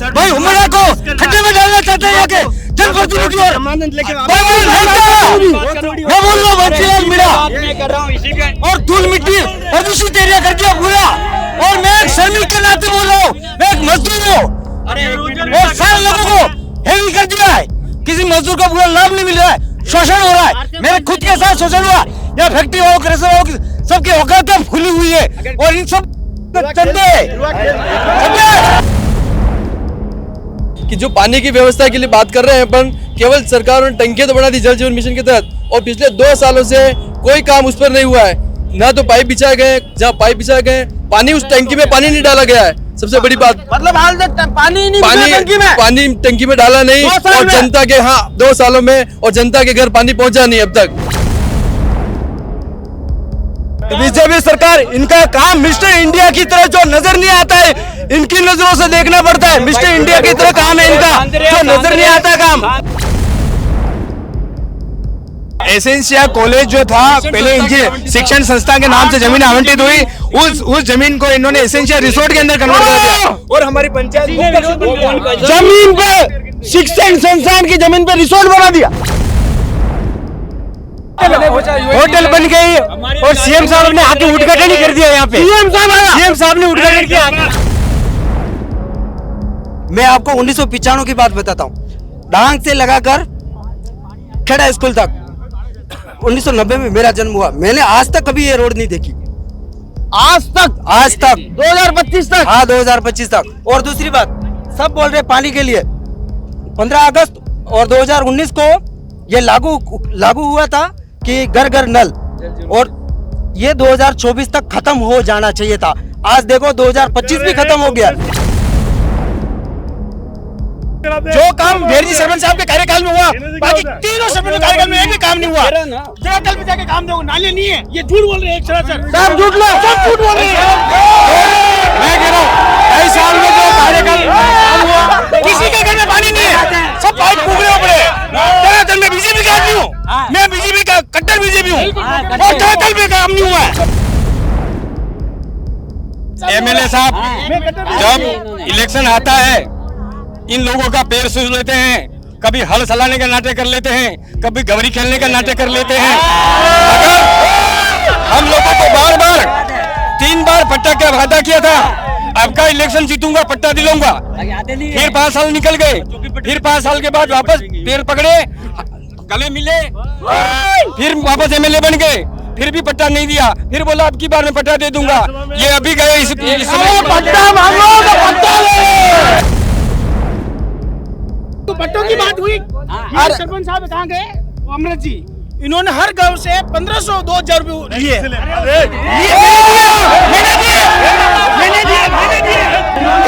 भाई उमड़ा को खड्डे में डालना चाहते हैं आके जनप्रतिनिधि और मैं बोल रहा हूँ बंसीलाल मीणा और धूल मिट्टी प्रदूषित एरिया कर दिया पूरा। और मैं एक श्रमिक के नाते बोल रहा हूँ, मैं एक मजदूर हूँ और सारे लोगों को हेवी कर दिया है। किसी मजदूर को पूरा लाभ नहीं मिल रहा है, शोषण हो रहा है। मेरे खुद के साथ शोषण हुआ, या फैक्ट्री वालों क्रेशर वालों की सबकी औकात खुली हुई है और इन सब कि जो पानी की व्यवस्था के लिए बात कर रहे हैं अपन, केवल सरकार ने टंकियां तो बना दी जल जीवन मिशन के तहत, और पिछले 2 सालों से कोई काम उस पर नहीं हुआ है। ना तो पाइप बिछाए गए, जहाँ पाइप बिछाए गए पानी उस टंकी में पानी नहीं डाला गया है। सबसे बड़ी बात मतलब हाल तक पानी नहीं पानी टंकी में डाला नहीं, और जनता के 2 सालों में और जनता के घर पानी पहुंचा नहीं अब तक। बीजेपी सरकार, इनका काम मिस्टर इंडिया की तरह जो नजर नहीं आता है, इनकी नजरों से देखना पड़ता है। मिस्टर इंडिया की तरह काम है इनका, जो नजर नहीं आता काम। एसेंशिया कॉलेज जो था पहले इनकी शिक्षण संस्था के नाम से जमीन आवंटित हुई, उस जमीन को इन्होंने एसेंशिया रिसोर्ट के अंदर कन्वर्ट कर दिया और हमारी पंचायत जमीन पे शिक्षण संस्थान की जमीन पे रिसोर्ट बना दिया। होटल बन गई और सीएम साहब ने आके उद्घाटन ही कर दिया यहाँ पे। सीएम साहब ने उद्घाटन किया। मैं आपको 1995 की बात बताता हूँ। डांग से लगाकर खेड़ा स्कूल तक 1990 में मेरा जन्म हुआ। मैंने आज तक कभी ये रोड नहीं देखी, आज तक 2025 तक। हाँ 2025 तक। और दूसरी बात, सब बोल रहे पानी के लिए 15 अगस्त और 2019 को ये लागू हुआ था कि घर घर नल, और ये 2024 तक खत्म हो जाना चाहिए था। आज देखो 2025 भी खत्म हो गया। जो काम भेरजी सरपंच साहब के कार्यकाल में हुआ, बाकी तीनों सरपंच कार्यकाल में एक भी काम नहीं हुआ। जरा कल पे जाके काम देखो, नाले नहीं है। ये झूठ बोल रहे हैं एक सरासर, सब झूठ बोल रहे हैं। मैं कह रहा हूँ 2 साल में जो कार्यकाल हुआ, किसी के घर में पानी नहीं है, सब पाइप फूकने पड़े। मैं बीजेपी का आदमी हूँ, मैं बीजेपी का कट्टर बीजेपी हूँ, और कल पे काम नहीं हुआ है। एमएलए साहब जब इलेक्शन आता है, इन लोगों का पैर सूझ लेते हैं, कभी हल चलाने का नाटक कर लेते हैं, कभी गवरी खेलने का नाटक कर लेते हैं। अगर हम लोगों को बार 3 बार पट्टा का वादा किया था, अब का इलेक्शन जीतूंगा पट्टा दिलाऊंगा, फिर 5 साल निकल गए, फिर 5 साल के बाद वापस पैर पकड़े, गले मिले, फिर वापस एमएलए बन गए, फिर भी पट्टा नहीं दिया, फिर बोला अब की बार में पट्टा दे दूंगा। ये अभी गए इस पट्टों की बात हुई। सरपंच साहब कहाँ गए? अमृत जी, इन्होंने हर गांव से 1500-2000 रुपये लिए।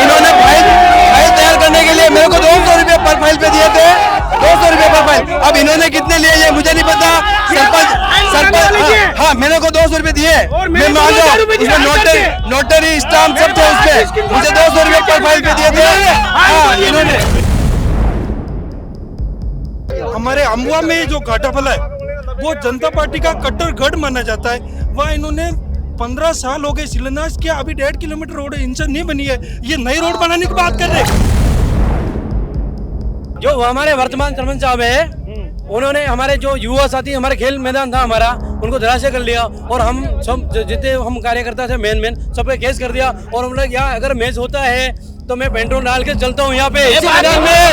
इन्होंने फाइल तैयार करने के लिए मेरे को 200 रुपये पर फाइल पे दिए थे, 200 रुपये पर फाइल। अब इन्होंने कितने लिए ये मुझे नहीं पता। सरपंच हाँ मेरे को 200 रुपये दिए, मैं मान लो नोटरी स्टाम्प सब थे उसपे, मुझे 200 रुपये पर फाइल पे दिए थे। इन्होंने हमारे अम्बुआ में जो घाटाफल है वो जनता पार्टी का कट्टर गढ़ माना जाता है। वहाँ इन्होंने 15 साल हो गए शिलान्यास किया, अभी 1.5 किलोमीटर रोड इनसे नहीं बनी है। ये नई रोड बनाने की बात कर रहे हैं। जो हमारे वर्तमान सरपंच साहब है, उन्होंने हमारे जो युवा साथी, हमारे खेल मैदान था हमारा, उनको धराशायी कर लिया, और हम सब जितने हम कार्यकर्ता थे मेन सब पे केस कर दिया। और हम लोग यहाँ अगर मैच होता है तो मैं पेट्रोल डाल के चलता हूँ यहाँ पे इसी मैदान में।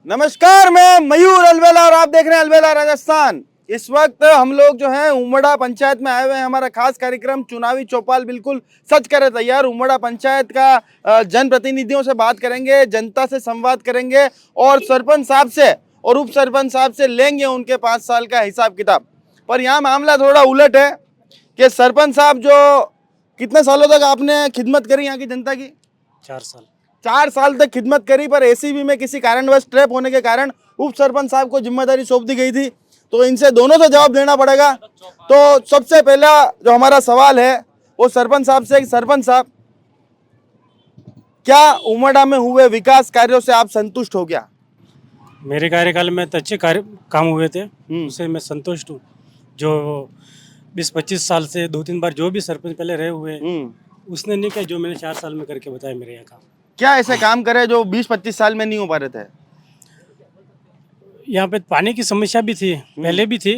नमस्कार, मैं मयूर अलवेला और आप देख रहे हैं अलवेला राजस्थान। इस वक्त हम लोग जो हैं उमड़ा पंचायत में आए हुए हैं। हमारा खास कार्यक्रम चुनावी चौपाल बिल्कुल सच करे तैयार। उमड़ा पंचायत का जनप्रतिनिधियों से बात करेंगे, जनता से संवाद करेंगे और सरपंच साहब से और उप सरपंच साहब से लेंगे उनके 5 साल का हिसाब किताब। पर यहाँ मामला थोड़ा उलट है कि सरपंच साहब जो कितने सालों तक आपने खिदमत करी यहाँ की जनता की? 4 साल तक खिदमत करी, पर एसीबी में किसी कारणवश ट्रैप होने के कारण उप सरपंच साहब को जिम्मेदारी सौंप दी गई थी। तो इनसे दोनों से जवाब देना पड़ेगा। तो सबसे पहला जो हमारा सवाल है वो सरपंच साहब से। सरपंच साहब, क्या उमड़ा में हुए विकास कार्यों से आप संतुष्ट हो गया? मेरे कार्यकाल में तो अच्छे कार्य काम हुए थे, उससे मैं संतुष्ट हूँ। जो 20-25 साल से 2-3 बार जो भी सरपंच पहले रहे हुए हैं, उसने नहीं किया जो मैंने 4 साल में करके बताया मेरे यहाँ काम। क्या ऐसे काम करे जो 20-25 साल में नहीं हो पा रहे थे? यहाँ पे पानी की समस्या भी थी, पहले भी थी।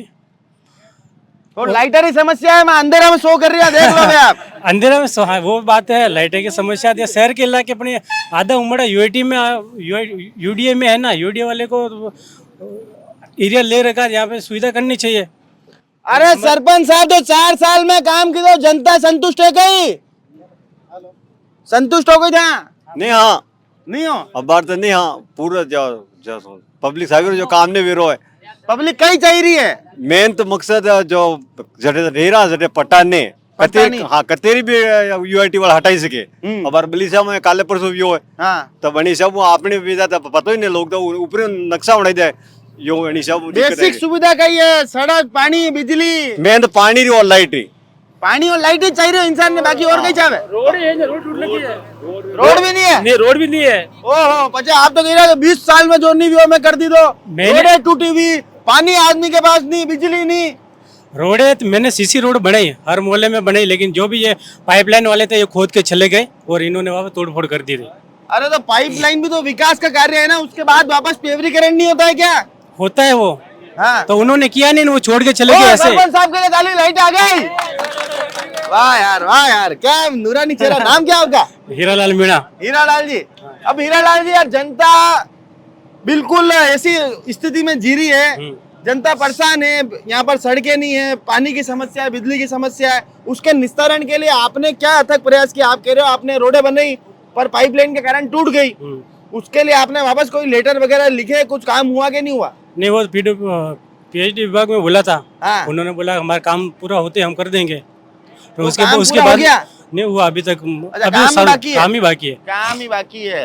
और लाइटर की समस्या है, मैं अंधेरा में सो कर रही है, देख लो आप। अंधेरा में हाँ, वो बात है, लाइटें की समस्या थी। शहर के इलाके अपने आधा उमड़ा यूआईटी में यूडीए में है ना, यूडीए वाले को एरिया ले रखा है, यहाँ पे सुविधा करनी चाहिए। अरे सरपंच साहब तो 4 साल में काम की तो जनता संतुष्ट है गई, संतुष्ट हो गई था? नहीं हाँ नहीं हो अब बार तो नहीं हाँ पूरा जो पब्लिक सागर जो काम ने विरो है पब्लिक कई चाहिए रही है। मेन तो मकसद है जो जड़े रेरा जड़े पटाने कतेरी हाँ कतेरी भी यूआईटी वाला हटाई सके। अब बली साहब में काले परसों भी है हाँ तो बनी साहब वो आपने भी जाता पता ही नहीं लोग तो ऊपर नक्शा उड़ा जाए यो बनी साहब बेसिक सुविधा का ही है, सड़क पानी बिजली। मेन तो पानी और लाइट ही पानी और लाइट ही चाहिए इंसान ने, बाकी और कहीं चाहे। रोड है, रोड टूट लगी है, रोड भी नहीं है। नहीं रोड भी नहीं है। ओहो पचा आप तो कह रहे 20 साल में जो नहीं भी हो मैं कर दी दो। रोडें टूटी हुई, पानी आदमी के पास नहीं, बिजली नहीं। रोड है तो मैंने सीसी रोड बनाई, हर मोहल्ले में बनाई, लेकिन जो भी ये पाइपलाइन वाले थे ये खोद के चले गए और इन्होंने वहाँ तोड़फोड़ कर दी थी। अरे तो पाइपलाइन भी तो विकास का कार्य है ना, उसके बाद वापस पेवरीकरण नहीं होता है क्या? होता है वो, हाँ तो उन्होंने किया नहीं, वो छोड़ के चले गए ऐसे। सरपंच साहब के लिए ताली, लाइट आ गई। वाह यार क्या नूरानी चेहरा। नाम क्या होगा? हीरालाल मीणा। हीरालाल जी। अब हीरालाल जी यार जनता बिल्कुल ऐसी स्थिति में जी रही है, जनता परेशान है, यहाँ पर सड़कें नहीं है, पानी की समस्या है, बिजली की समस्या है। उसके निस्तारण के लिए आपने क्या अथक प्रयास किया? आप कह रहे हो आपने रोडें बनाई पर पाइपलाइन के कारण टूट गई, उसके लिए आपने वापस कोई लेटर वगैरह लिखे, कुछ काम हुआ कि नहीं हुआ? नहीं वो पीएचडी विभाग में बोला था, हाँ। उन्होंने बोला हमारा काम पूरा होते हम कर देंगे, तो उसके काम उसके पूरा हो बाद गया? नहीं हुआ अभी तक। अच्छा, काम ही बाकी है? काम ही बाकी है। काम ही बाकी है।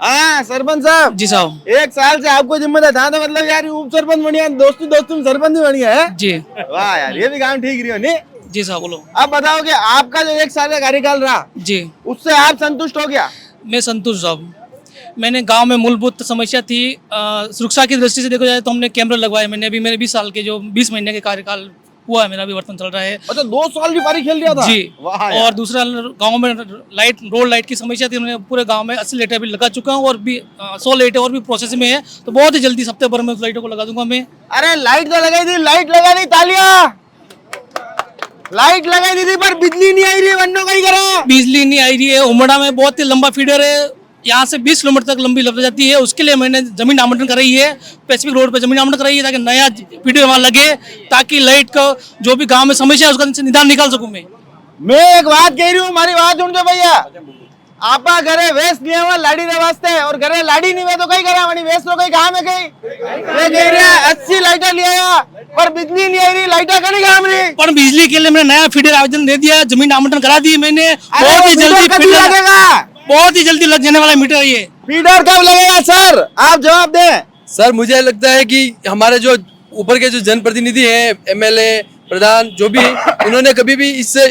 हाँ सरपंच साहब जी साहब। 1 साल से आपको जिम्मेदार था, तो मतलब यार उप सरपंच बढ़िया, दोस्ती में सरपंच भी बढ़िया है जी। वाह यार ये भी काम ठीक रही हो नहीं? जी साहब बोलो। अब बताओ कि आपका जो 1 साल का कार्यकाल रहा जी उससे आप संतुष्ट हो गया? मैं संतुष्ट साहब। मैंने गांव में मूलभूत समस्या थी, सुरक्षा की दृष्टि से देखा जाए तो हमने कैमरे लगवाए। मैंने अभी मेरे 20 साल के जो 20 महीने के कार्यकाल हुआ है, मेरा भी वर्तमान चल रहा है। अच्छा 2 साल की पारी खेल लिया था? जी। वाह यार। और दूसरा गांव में रोड लाइट की समस्या थी, उन्होंने पूरे गांव में 80 लाइटें भी लगा चुका हूँ और भी 100 लाइटें और भी प्रोसेस में है, तो बहुत ही जल्दी हफ्ते भर में उस लाइटों को लगा दूंगा मैं। अरे लाइट तो लगाई थी, लाइट लगा दी, तालियां। लाइट लगाई थी पर बिजली नहीं आई रही, वन्नो कहीं करा? बिजली नहीं आई रही है। उमड़ा में बहुत ही लंबा फीडर है, यहाँ से 20 किलोमीटर तक लंबी लग जाती है। उसके लिए मैंने जमीन आवंटन कराई है, पैसिफिक रोड पे जमीन आवंटन कराई है ताकि नया फीडर वहाँ लगे, ताकि लाइट का जो भी गांव में समस्या है उसका निदान निकाल सकूं मैं एक बात कह रही हूँ, हमारी बात सुन जो भैया। आपा घरे वेस्ट लिया हुआ लाड़ी रे वास्ते और घरे लाड़ी नहीं वे तो कहीं करा वनी वेस्ट तो कहीं काम है कहीं। ये कह रहे हैं 80 लाइटें लिया पर बिजली नहीं आई रही, लाइटें कहीं काम नहीं। पर बिजली के लिए मैंने नया फीडर आवेदन दे दिया, जमीन आवंटन करा दी मैंने। बहुत ही जल्दी फीडर लगेगा, बहुत ही जल्दी लग जाने वाला मीटर ये। फीडर कब लगेगा सर? आप जवाब दें सर। मुझे लगता है कि हमारे जो ऊपर के जो जनप्रतिनिधि हैं, एमएलए प्रधान जो भी, उन्होंने कभी भी इससे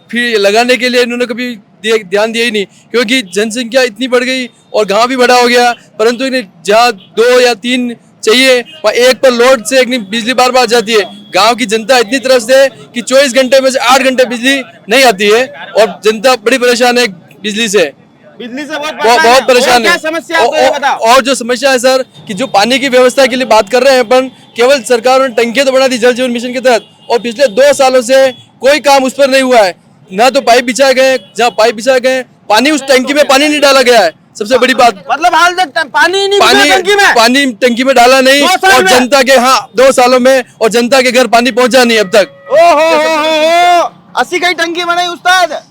फिर लगाने के लिए इन्होंने कभी ध्यान दिया ही नहीं, क्योंकि जनसंख्या इतनी बढ़ गई और गांव भी बड़ा हो गया, परंतु इन्हें जहाँ 2 या 3 चाहिए वहाँ एक पर लोड से एक बिजली बार बार जाती है। गांव की जनता इतनी तरफ है कि 24 घंटे में से 8 घंटे बिजली नहीं आती है और जनता बड़ी परेशान है बिजली से, बिजली से बहुत परेशान है। समस्या है बताओ। और जो समस्या है सर कि जो पानी की व्यवस्था के लिए बात कर रहे हैं अपन, केवल सरकार ने टंकियां तो बना दी जल जीवन मिशन के तहत, और पिछले 2 सालों से कोई काम उस पर नहीं हुआ है। ना तो पाइप बिछाए गए, जहाँ पाइप बिछाए गए पानी उस टंकी में पानी नहीं डाला गया है। सबसे बड़ी बात मतलब हाल तक पानी नहीं टंकी में, पानी टंकी में डाला नहीं, और जनता के 2 सालों में और जनता के घर पानी पहुंचा नहीं अब तक। ओहो 80 की टंकी बनाई उस्ताद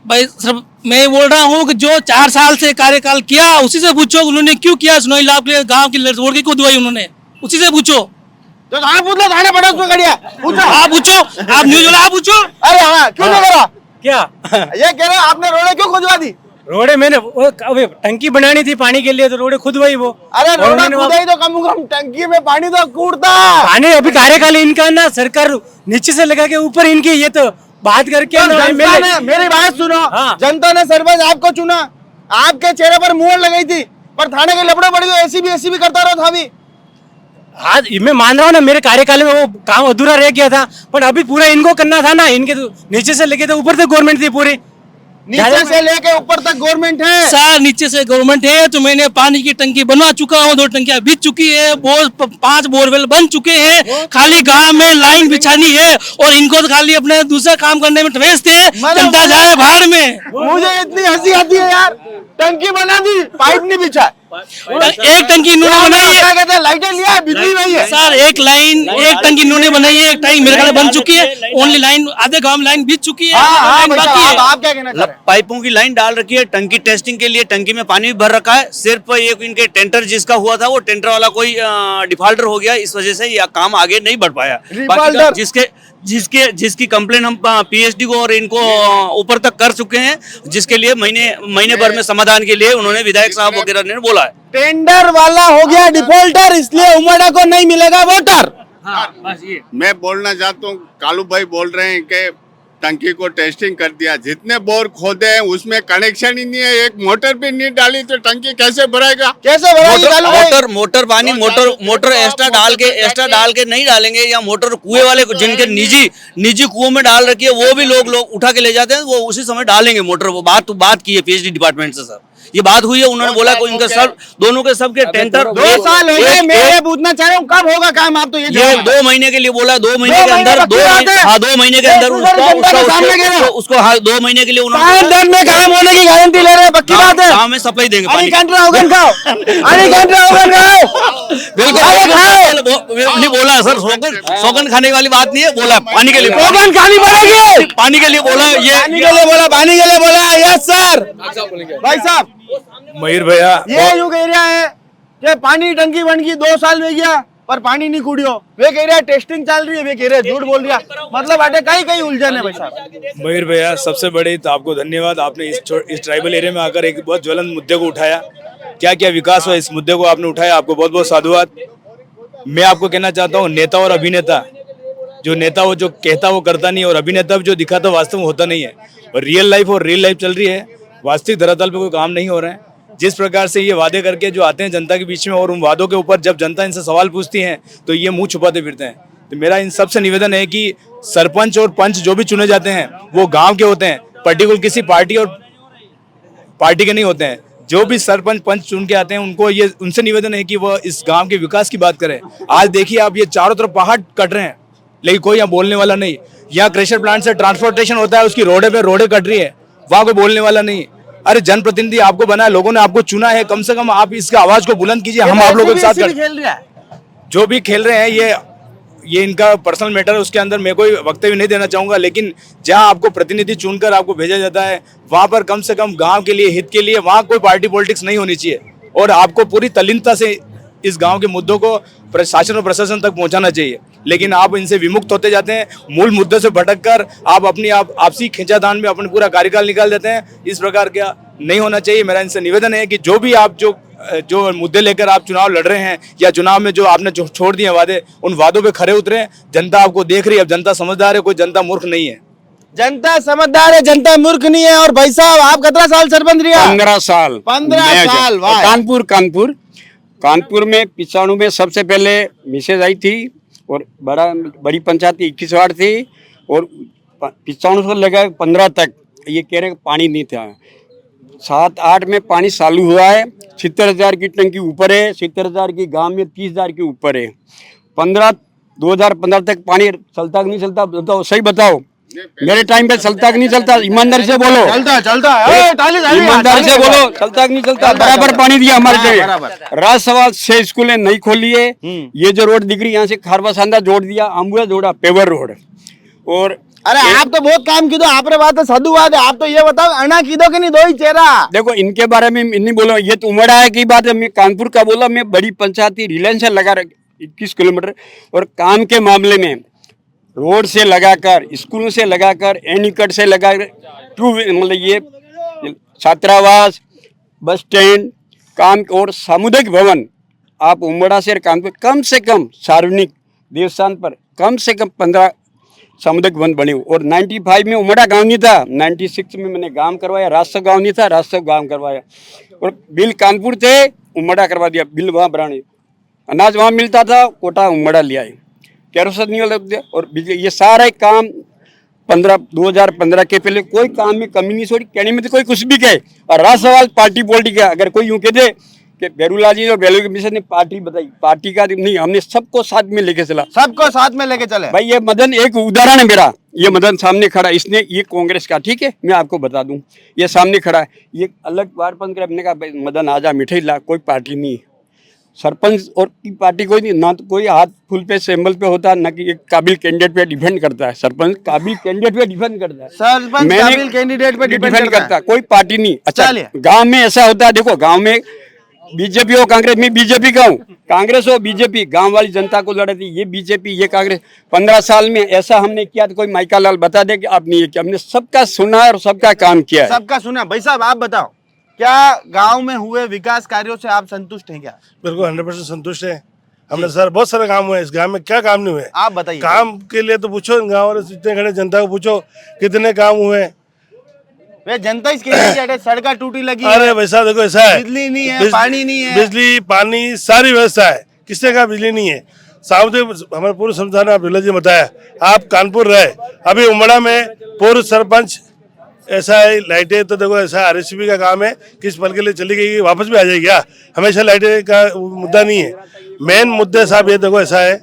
भाई सर। मैं बोल रहा हूँ कि जो 4 साल से कार्यकाल किया उसी से पूछो उन्होंने क्यों किया। सुनोई लाभ के लिए गाँव की रोड की क्यों दुआई उन्होंने, उसी से पूछो। तो आप पूछ लो, थाने पड़ा उसमें खड़िया पूछो। आप पूछो, आप न्यूज वाला आप पूछो। अरे हाँ क्यों नहीं करा? क्या ये कह रहे आपने रोडे क्यों खुदवा दी? रोडे मैंने टंकी बनानी थी पानी के लिए, तो रोडे खुदवाई वो। अरे रोडे खुदाई तो कम से कम टंकी में पानी तो कूड़ता। पानी अभी कार्यकाल इनका ना, सरकार नीचे से लगा के ऊपर इनकी, ये तो बात करके जनता ने मेरी बात सुनो, जनता ने सरपंच आपको चुना, आपके चेहरे पर मुहर लगाई थी पर थाने के लपड़े पड़ गए, एसी भी करता रहा था अभी। आज मैं मान रहा हूँ ना, मेरे कार्यकाल में वो काम अधूरा रह गया था, पर अभी पूरा इनको करना था ना। इनके तो नीचे से लेके तो ऊपर तक गवर्नमेंट थी पूरी, नीचे से लेके ऊपर तक गवर्नमेंट है। सर नीचे से गवर्नमेंट है, तो मैंने पानी की टंकी बनवा चुका हूँ, 2 टंकियां बिछ चुकी है, 5 बोरवेल बन चुके हैं, खाली गांव में लाइन बिछानी है और इनको तो खाली अपने दूसरा काम करने में भेजते हैं, जनता जाए बाहर में। मुझे इतनी हंसी आती है यार, टंकी बना दी, पाइप नहीं बिछा, एक टंकी इन्होंने बनाई है, क्या कहते हैं, लाइटें लिया है, बिजली नहीं है। सर एक टंकी इन्होंने बनाई है, एक टंकी मेरे ख्याल बन चुकी है, ओनली लाइन आधे गांव में लाइन बिछ चुकी है, लाइन बाकी है। आप क्या कहना चाह रहे हैं? पाइपों की लाइन डाल रखी है, टंकी टेस्टिंग के लिए टंकी में पानी भी भर रखा है, सिर्फ एक इनके टेंडर जिसका हुआ था वो टेंडर वाला कोई डिफॉल्टर हो गया, इस वजह से यह काम आगे नहीं बढ़ पाया। बाकी का जिसकी कंप्लेन हम पीएचडी को और इनको ऊपर तक कर चुके हैं, जिसके लिए महीने भर में समाधान के लिए उन्होंने विधायक साहब वगैरह ने बोला है। टेंडर वाला हो गया डिफॉल्टर, इसलिए उमड़ा को नहीं मिलेगा वोटर। बस ये मैं बोलना चाहता हूँ, कालू भाई बोल रहे हैं कि टंकी को टेस्टिंग कर दिया, जितने बोर खोदे हैं उसमें कनेक्शन ही नहीं है, एक मोटर भी नहीं डाली तो टंकी कैसे भरेगा? कैसे भरेगा? मोटर पानी मोटर एक्स्ट्रा डाल के नहीं डालेंगे, या मोटर कुएं वाले जिनके निजी कुओं में डाल रखी है वो भी लोग उठा के ले जाते हैं, वो उसी समय डालेंगे मोटर। वो बात की है पीएचडी डिपार्टमेंट से सर, ये बात हुई है, उन्होंने बोला कोई इनका सब दोनों के सबके टेंडर 2 साल हो गए। मैं पूछना चाह रहा हूँ कब होगा काम? आप तो ये 2 महीने के लिए बोला, 2 महीने के अंदर 2 महीने के अंदर उसको 2 महीने के लिए उन्होंने काम होने की गारंटी ले रहे हैं, पक्की बात है। गाँव में सप्लाई देंगे पानी। नहीं बोला सर, सौगन खाने वाली बात नहीं है, बोला पानी के लिए, सौगन खानी पड़ेगी, पानी के लिए बोला, ये पानी के लिए बोला। यस सर, भाई साहब मयूर भैया, ये जो कह रहा है कि पानी टंकी बन गई 2 साल में गया पर पानी नहीं कुड़ियो, वे कह रहे हैं टेस्टिंग चल रही है, वे कह रहे हैं झूठ बोल रहा, मतलब अटे कई उलझन है भाई साहब। मयूर भैया सबसे बड़ी तो आपको धन्यवाद, आपने इस ट्राइबल एरिया में आकर एक बहुत ज्वलंत मुद्दे को उठाया। क्या क्या विकास हुआ इस मुद्दे को आपने उठाया, आपको बहुत बहुत साधुवाद। मैं आपको कहना चाहता हूँ, नेता और अभिनेता, जो नेता वो जो कहता वो करता नहीं, और अभिनेता जो दिखाता वास्तव में होता नहीं है। और रियल लाइफ चल रही है, वास्तविक धरातल पे कोई काम नहीं हो रहा है। जिस प्रकार से ये वादे करके जो आते हैं जनता के बीच में, और उन वादों के ऊपर जब जनता इनसे सवाल पूछती है तो ये मुंह छुपाते फिरते हैं। तो मेरा इन सबसे निवेदन है कि सरपंच और पंच जो भी चुने जाते हैं वो गांव के होते हैं, पर्टिकुलर किसी पार्टी के नहीं होते हैं। जो भी सरपंच पंच चुन के आते हैं उनसे निवेदन है कि वह इस गांव के विकास की बात करें। आज देखिए आप, ये चारों तरफ पहाड़ कट रहे हैं लेकिन कोई यहाँ बोलने वाला नहीं। यहाँ क्रेशर प्लांट से ट्रांसपोर्टेशन होता है, उसकी रोडें कट रही है, वहाँ कोई बोलने वाला नहीं। अरे जनप्रतिनिधि आपको बनाया, लोगों ने आपको चुना है, कम से कम आप इसका आवाज को बुलंद कीजिए। हम आप लोगों के साथ जो भी खेल रहे हैं, ये इनका पर्सनल मैटर है, उसके अंदर मैं कोई वक्तव्य नहीं देना चाहूंगा। लेकिन जहां आपको प्रतिनिधि चुनकर आपको भेजा जाता है, वहां पर कम से कम गांव के लिए, हित के लिए, वहां कोई पार्टी पॉलिटिक्स नहीं होनी चाहिए, और आपको पूरी तल्लीनता से इस गांव के मुद्दों को शासन और प्रशासन तक पहुंचाना चाहिए। लेकिन आप इनसे विमुक्त होते जाते हैं, मूल मुद्दे से भटक कर आप आपसी खींचातान में अपने पूरा कार्यकाल निकाल देते हैं। इस प्रकार क्या नहीं होना चाहिए। मेरा इनसे निवेदन है कि जो भी आप जो मुद्दे लेकर आप चुनाव लड़ रहे हैं, या चुनाव में जो आपने छोड़ दिए वादे, उन वादों पे खरे उतरे। जनता आपको देख रही है, अब जनता समझदार है, कोई जनता मूर्ख नहीं है। जनता समझदार है, जनता मूर्ख नहीं है। और भाई साहब, आप कितना साल सरपंच रहा? 15 साल। 15 साल। कानपुर में 95 में सबसे पहले मिसेज आई थी, और बड़ी पंचायत 21 वार्ड थी, और 95 से लेकर 15 तक ये कह रहे पानी नहीं था। 7-8 में पानी चालू हुआ है, 70,000 की टंकी ऊपर है, 70,000 की गांव में 30,000 के ऊपर है। 2015 तक पानी चलता कि नहीं चलता? बताओ, सही बताओ, मेरे टाइम पे चलता कि नहीं चलता? ईमानदारी से बोलो। चलता है। ईमानदारी से बोलो, चलता कि नहीं चलता? बराबर पानी दिया हमारे लिए। राज्यसभा 6 स्कूलें नहीं खोली है। ये जो रोड दिख रही है, यहाँ से खारवा सांदा जोड़ दिया, अम्बुआ जोड़ा, पेवर रोड। और अरे आप तो बहुत काम की दो, आपने बात तो साधुवाद है। आप तो ये बताओ, अना की दो कि नहीं, दो ही चेहरा। देखो, इनके बारे में नहीं बोलो, ये तो उमड़ा है की बात है। मैं कानपुर का बोला, मैं बड़ी पंचायती रिलायंस से लगा 21 किलोमीटर, और काम के मामले में रोड से लगाकर, स्कूलों से लगाकर, एनीकट से लगाकर, मतलब ये छात्रावास, बस स्टैंड, काम और सामुदायिक भवन, आप उमड़ा से कानपुर कम से कम सार्वजनिक देवस्थान पर कम से कम 15 सामुदायिक वन बने और 95 में उमड़ा गांव नहीं था, 96 में मैंने गांव करवाया, राजस्व गांव नहीं था, राजस्व गांव करवाया और बिल कानपुर थे, उमड़ा करवा दिया, बिल वहाँ बनाने, अनाज वहाँ मिलता था, कोटा उमड़ा लिया है, केरोसिन नहीं वाला और बिजली, ये सारा काम 2015 के पहले कोई काम में कमी नहीं छोड़ी, कहने में तो कोई कुछ भी कहे। और रहा सवाल पार्टी पोलिटी का, अगर कोई यूँ कह दे कि बेरूलाल जी और बेलू मिशन ने पार्टी बताई, पार्टी का नहीं, हमने सबको साथ में लेके चला, सबको साथ में लेके चले भाई। ये मदन एक उदाहरण है मेरा, ये मदन सामने खड़ा, इसने ये कांग्रेस का, ठीक है, मैं आपको बता दूं, ये सामने खड़ा है, ये अलग बार पंथ कर, हमने कहा मदन आजा मिठाई ला, कोई पार्टी नहीं है, सरपंच और की पार्टी कोई नहीं, ना तो कोई हाथ फुल पे सिंबल पे होता, ना कि एक काबिल कैंडिडेट पे डिपेंड करता है, सरपंच काबिल कैंडिडेट पे डिपेंड करता है, सरपंच काबिल कैंडिडेट पे डिपेंड करता है, कोई पार्टी नहीं। अच्छा गांव में ऐसा होता है, देखो गांव में बीजेपी हो कांग्रेस, में बीजेपी का हूँ, कांग्रेस हो बीजेपी, गांव वाली जनता को लड़े थी, ये बीजेपी ये कांग्रेस। 15 साल में ऐसा हमने किया तो कोई माइका लाल बता दे कि आपने ये किया, हमने सबका सुना और सबका काम किया है। सबका सुना। भाई साहब आप बताओ, क्या गांव में हुए विकास कार्यों से आप संतुष्ट हैं क्या? बिल्कुल 100% संतुष्ट है। हमने सर बहुत सारे काम हुए, इस गांव में क्या काम नहीं हुए? आप बताइए। काम के लिए तो पूछो गांव वाले, इतने खड़े जनता को पूछो कितने काम हुए। वे जनता इसके लिए सड़क टूटी लगी, अरे वैसा देखो, ऐसा है बिजली नहीं है, पानी नहीं है, बिजली पानी सारी व्यवस्था है, किसने कहा बिजली नहीं है? सामुदायिक हमारे पूर्व संस्थान आप जी बताया, आप कानपुर रहे, अभी उमड़ा में पूर्व सरपंच, ऐसा है लाइटें तो देखो, ऐसा आरएसबी का काम है, किस पल के लिए चली गई वापस भी आ जाएगी क्या? हमेशा लाइटें का मुद्दा नहीं है, मेन मुद्दे साहब ये देखो ऐसा है,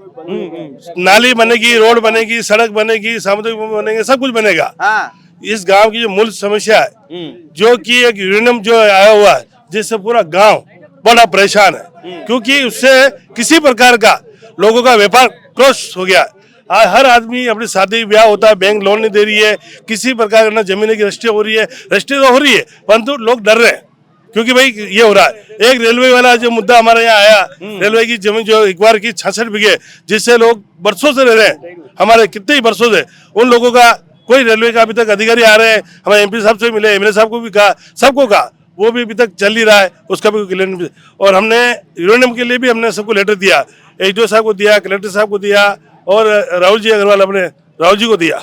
नाली बनेगी, रोड बनेगी, सड़क बनेगी, सामुदायिक बनेंगे, सब कुछ बनेगा। इस गांव की जो मूल समस्या है, जो कि एक यूरेनियम जो आया हुआ है, जिससे पूरा गांव बड़ा परेशान है, क्योंकि उससे किसी प्रकार का लोगों का व्यापार क्रॉस हो गया। हर आदमी अपनी शादी ब्याह होता है, बैंक लोन नहीं दे रही है, किसी प्रकार का जमीन की रजिस्ट्री हो रही है, रजिस्ट्री तो हो रही है, परंतु लोग डर रहे हैं, क्योंकि भाई ये हो रहा है। एक रेलवे वाला जो मुद्दा हमारे यहाँ आया, रेलवे की जमीन जो एक बार की 66 बीघे, जिससे लोग बरसों से रह रहे हैं, हमारे कितने ही बरसों से, उन लोगों का कोई रेलवे का अभी तक अधिकारी आ रहे हैं, हमारे एमपी साहब से मिले, एमएलए साहब को भी कहा, सबको कहा, वो भी अभी तक चल ही रहा है, उसका भी क्लियर नहीं। और हमने यूरेनियम के लिए भी हमने सबको लेटर दिया, एचडीओ साहब को दिया, कलेक्टर साहब को दिया, और राहुल जी अग्रवाल अपने राहुल जी को दिया,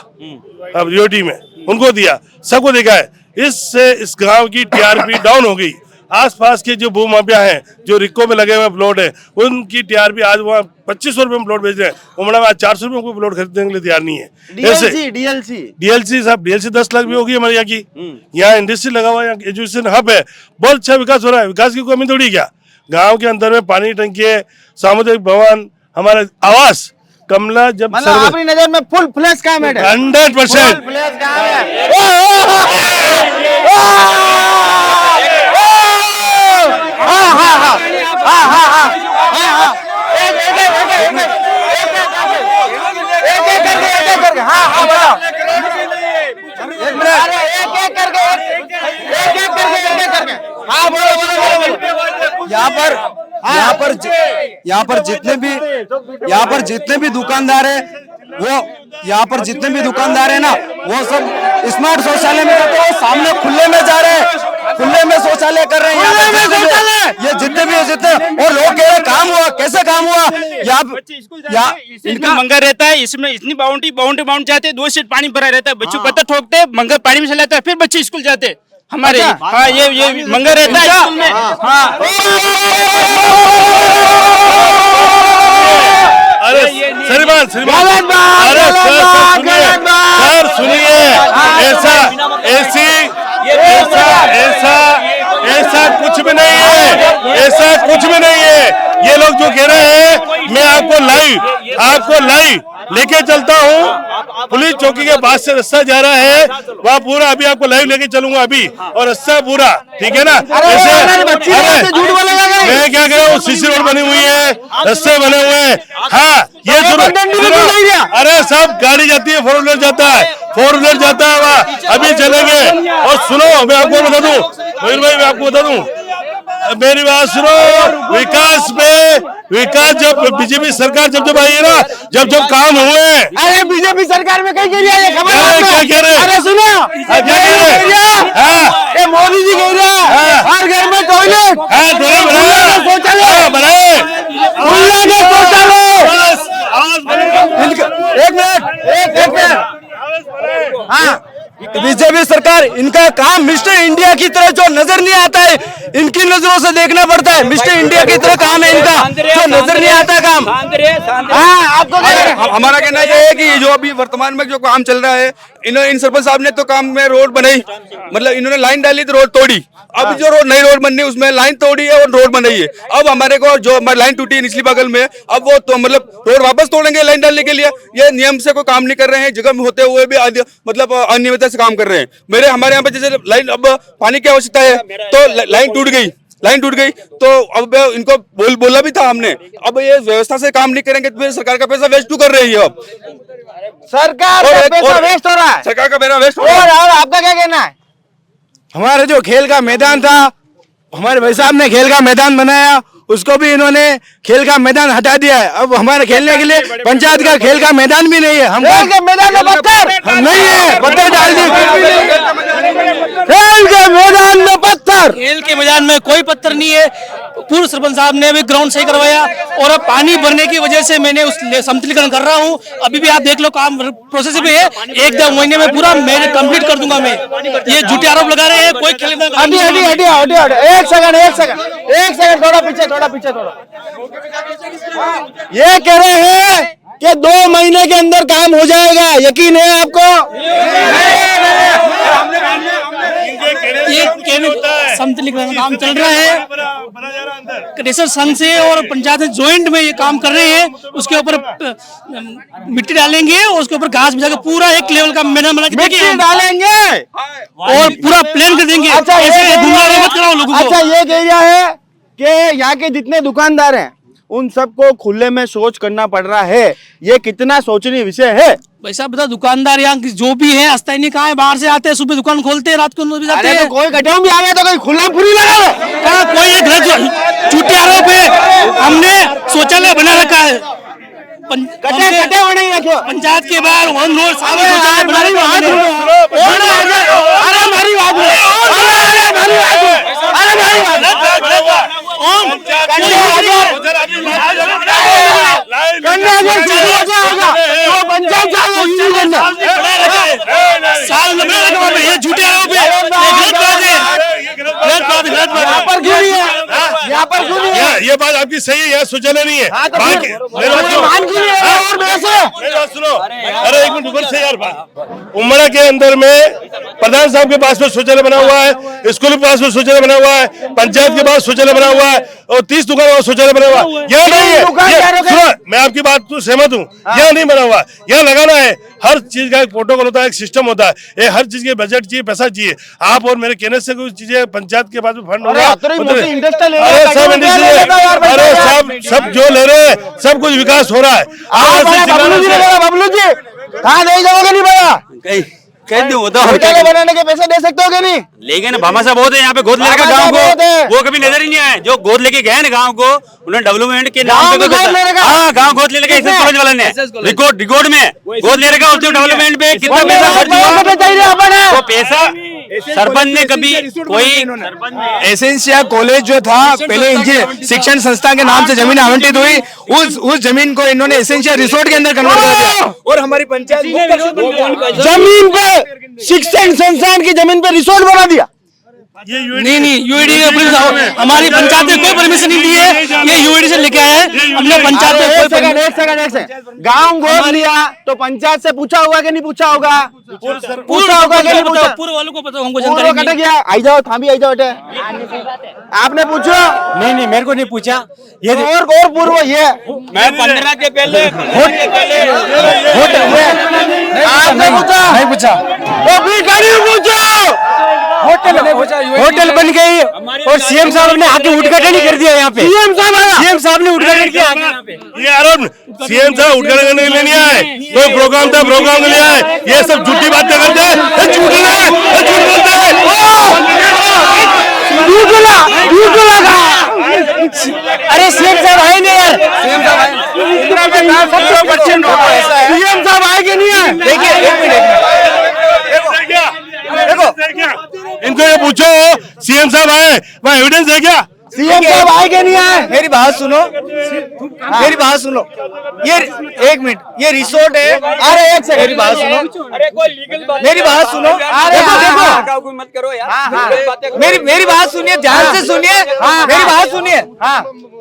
अब यूटी में उनको दिया, सबको देखा है। इससे इस गांव की टीआरपी डाउन हो गई। आसपास के जो भूमाफिया हैं, जो रिक्को में लगे हुए प्लॉट है, उनकी टीआरपी आज वहाँ 2500 रुपये में प्लॉट बेच रहे हैं, उमड़ा में आज 400 रुपये में प्लॉट खरीदने के लिए तैयार नहीं है। ऐसे डीएलसी साहब, डीएलसी 10 लाख भी होगी हमारे यहाँ की, यहाँ इंडस्ट्री लगा हुआ है, यहाँ एजुकेशन हब है, बहुत अच्छा विकास हो रहा है, विकास की कमी थोड़ी क्या। गाँव के अंदर में पानी टंकी है, सामुदायिक भवन, हमारा आवास, कमला जब मतलब अपनी नजर में फुल फ्लैश काम है, 100% यहाँ पर जितने भी दुकानदार है, वो यहाँ पर जितने भी दुकानदार है ना, वो सब स्मार्ट शौचालय में रहते हैं, सामने खुले में जा रहे हैं, खुले में शौचालय कर रहे हैं। ये जितने भी और लोग कह रहे काम हुआ, कैसे काम हुआ? यहाँ इनका मंगर रहता है, इसमें इतनी बाउंड्री जाते हैं, 2 सीट पानी भरा रहता है, बच्चों पत्थर ठोकते हैं, मंगर पानी में चला जाता है, फिर बच्चे स्कूल जाते हैं हमारे। हाँ, ये मंगर रहता है स्कूल में। हाँ, अरे श्रीमान अरे सर सुनिए, ऐसा कुछ भी नहीं है, ऐसा कुछ भी नहीं है। ये लोग जो कह रहे हैं, मैं आपको लाइव लेके चलता हूँ, पुलिस चौकी के पास से रास्ता जा रहा है, वहाँ पूरा अभी आपको लाइव लेके चलूंगा अभी, और रास्ता पूरा ठीक है ना। मैं क्या कह रहा हूँ, सीसी रोड बनी हुई है, रास्ते बने हुए हैं। हाँ, ये अरे सब गाड़ी जाती है, 4 व्हीलर जाता है, 4 व्हीलर जाता है वहाँ, अभी चलेंगे। और सुनो, मैं आपको बता दूं मयूर भाई, मैं आपको बता दूं, मेरी बात सुनो, विकास जब बीजेपी सरकार जब आई है ना, जब काम हुए। अरे बीजेपी सरकार में कहीं कह रही है, खबर क्या कह रहे हैं? अरे सुनो, क्या कह रहे हैं? मोदी जी कह रहे हैं हर घर में टॉयलेट शौचालय बनाए। एक मिनट इनका काम मिस्टर इंडिया की तरह जो नजर नहीं आता है, इनकी नजरों से देखना पड़ता है। मिस्टर इंडिया की तरह काम है इनका, जो नजर नहीं आता काम। आपको हमारा कहना यह है कि जो अभी वर्तमान में जो काम चल रहा है, इन सरपंच साहब ने तो काम में रोड बनाई, मतलब इन्होंने लाइन डाली तो रोड तोड़ी। अब जो नई रोड बननी है उसमें लाइन तोड़ी है और रोड बनाई है। अब हमारे को जो हमारी लाइन टूटी है निचली बगल में, अब वो तो मतलब रोड वापस तोड़ेंगे लाइन डालने के लिए। ये नियम से कोई काम नहीं कर रहे हैं, जगह में होते हुए भी मतलब अनियमितता से काम कर रहे हैं। हमारे यहाँ पे जैसे लाइन, अब पानी की आवश्यकता है तो लाइन टूट गई तो अब इनको बोला भी था हमने, अब ये व्यवस्था से काम नहीं करेंगे तो फिर सरकार का पैसा वेस्ट क्यों कर रही है? अब सरकार का पैसा वेस्ट हो रहा है, सरकार का पैसा वेस्ट हो रहा है। और आपका क्या कहना है? हमारा जो खेल का मैदान था, हमारे भाई साहब ने खेल का मैदान बनाया, उसको भी इन्होंने खेल का मैदान हटा दिया है। अब हमारे खेलने के लिए पंचायत का खेल का मैदान भी नहीं है। हम खेल के मैदान में पत्थर नहीं है, पत्थर डाल दी। खेल के मैदान में पत्थर, खेल के मैदान में कोई पत्थर नहीं है। पूर्व सरपंच साहब ने भी ग्राउंड सही करवाया और अब पानी भरने की वजह से मैंने उस समतलीकरण कर रहा हूँ। अभी भी आप देख लो काम प्रोसेस में है, 1-2 महीने में पूरा मैं कंप्लीट कर दूंगा। मैं ये झूठे आरोप लगा रहे हैं, कोई खेल एक सेकंड थोड़ा पीछे ये कह रहे हैं कि 2 महीने के अंदर काम हो जाएगा, यकीन है आपको? समतलीकरण काम चल रहा है, क्रेशर संघ से और पंचायत ज्वाइंट में ये काम कर रहे हैं। उसके ऊपर मिट्टी डालेंगे और उसके ऊपर घास बिछा के पूरा एक लेवल का मैदान बना के डालेंगे और पूरा प्लान कर देंगे। अच्छा, ऐसे गुमराह मत कराओ लोगों को। अच्छा, ये कह रहा है कि यहाँ के जितने दुकानदार हैं उन सबको खुले में शौच करना पड़ रहा है, ये कितना सोचनीय विषय है? भाई साहब बता, दुकानदार यहाँ जो भी है अस्थायी कहाँ है, बाहर से आते हैं, सुबह दुकान खोलते हैं, रात को 9 बजे जाते हैं। तो कोई घटाओ भी आवे तो कोई खुला पूरी लगा कोई झूठे आरोप है। हमने शौचालय बना रखा है, पंचायत के बाहर वन रोड शौचालय बना झूठे आरोप है, ये बात आपकी सही है, यहाँ शौचालय नहीं है। सुनो, अरे एक मिनट ऊपर से यार, उमरा के अंदर में प्रधान साहब के पास में शौचालय बना हुआ है, स्कूल के पास में शौचालय बना हुआ है, पंचायत के पास शौचालय बना हुआ है और 30 दुकानों में शौचालय बना हुआ है। यहाँ नहीं है, मैं आपकी बात तो सहमत हूँ, यहाँ नहीं बना हुआ, यहाँ लगाना है। हर चीज का एक प्रोटोकॉल होता है, एक सिस्टम होता है, ये हर चीज के बजट चाहिए, पैसा चाहिए। आप और मेरे कहने से कोई चीजें पंचायत के पास में फंड होगा, अरे सब जो ले रहे हैं सब कुछ विकास हो रहा है। बबलू जी कहाँ नहीं जाओगे? नहीं बड़ा कह दो शौचालय बनाने के पैसे दे सकते हो कि नहीं? लेकिन ना भामाशाह बहुत है यहाँ पे, गोद लेके गांव को वो कभी नजर ही नहीं आए। जो गोद लेके गए ना गांव को, उन्होंने डेवलपमेंट के नाम पे गाँव गोद ले लेके कॉलेज वाले ने रिकॉर्ड में गोद ले रखा, उसने डेवलपमेंट पे कितना पैसा खर्च हुआ, वो पैसा सरपंच ने कभी कोई एसेंशिया कॉलेज जो था पहले शिक्षण संस्था के नाम से जमीन आवंटित हुई, उस जमीन को इन्होंने एसेंशिया रिसोर्ट के अंदर कन्वर्ट कर दिया और हमारी पंचायत जमीन पे शिक्षण संस्थान की जमीन पे रिसोर्ट बना दिया। नहीं यूईडी हमारी पंचायत ने कोई परमिशन नहीं दी है, ये यूईडी से लेके आए हैं हमने। पंचायत में एक सेकंड गाँव गोद लिया तो पंचायत से पूछा होगा कि नहीं पूछा होगा? पूछा होगा कि नहीं पूछा? पूर्व वालों को पता, हमको जानकारी कट गया। आई जाओ, थामी आई जाओ। आपने पूछा? नहीं मेरे को नहीं पूछा। ये और पूर्व ये मैं 15 के पहले आपने पूछा? नहीं पूछा, तो भी पूछो। होटल बन गई और सीएम साहब ने आके उद्घाटन ही कर दिया यहाँ पे। सीएम साहब ने उद्घाटन किया यहाँ पे। ये आरोप सीएम साहब उद्घाटन करने के लिए नहीं आए, कोई प्रोग्राम था, प्रोग्राम के लिए आए। ये सब झूठी बातें करते हैं, झूठ बोलते हैं। अरे सीएम साहब आए नहीं यार, सीएम साहब आए कि नहीं है? देखो इनको ये पूछो सीएम साहब आए, वहाँ एविडेंस है क्या? सीएम साहब आए कि नहीं आए? मेरी बात सुनो, मेरी बात सुनो, ये एक मिनट, ये रिसोर्ट है। अरे एक सेकंड, मेरी बात सुनो, मेरी बात सुनो, देखो देखो मत करो यार, मेरी बात सुनिए, ध्यान से सुनिए, मेरी बात सुनिए।